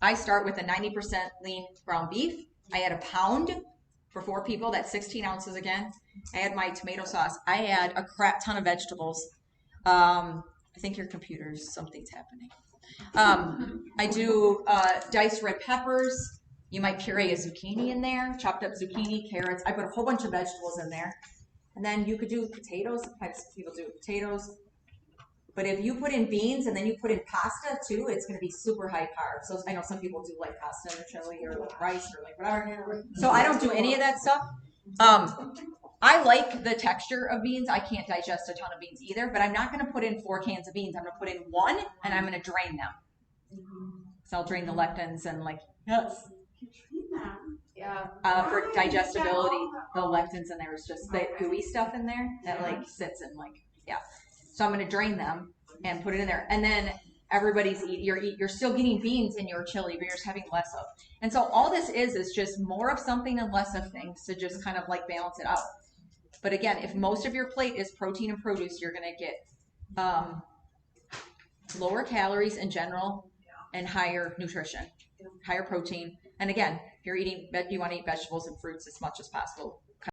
[SPEAKER 1] I start with a 90% lean ground beef. I add a pound for 4 people. That's 16 ounces again. I add my tomato sauce. I add a crap ton of vegetables. I think your computer's, something's happening. I do diced red peppers. You might puree a zucchini in there, chopped up zucchini, carrots. I put a whole bunch of vegetables in there. And then you could do potatoes. Sometimes people do potatoes. But if you put in beans and then you put in pasta too, it's going to be super high carb. So I know some people do like pasta or chili or rice or like whatever. So I don't do any of that stuff. I like the texture of beans. I can't digest a ton of beans either, but I'm not going to put in 4 cans of beans. I'm going to put in 1 and I'm going to drain them. So I'll drain the lectins and like, yes.
[SPEAKER 7] Yeah.
[SPEAKER 1] For digestibility, the lectins in there is just the gooey stuff in there that like sits in like, yeah. So I'm going to drain them and put it in there. And then everybody's you're still getting beans in your chili, but you're just having less of. And so all this is just more of something and less of things to just kind of like balance it out. But again, if most of your plate is protein and produce, you're going to get lower calories in general and higher nutrition, higher protein. And again, if you're eating, you want to eat vegetables and fruits as much as possible.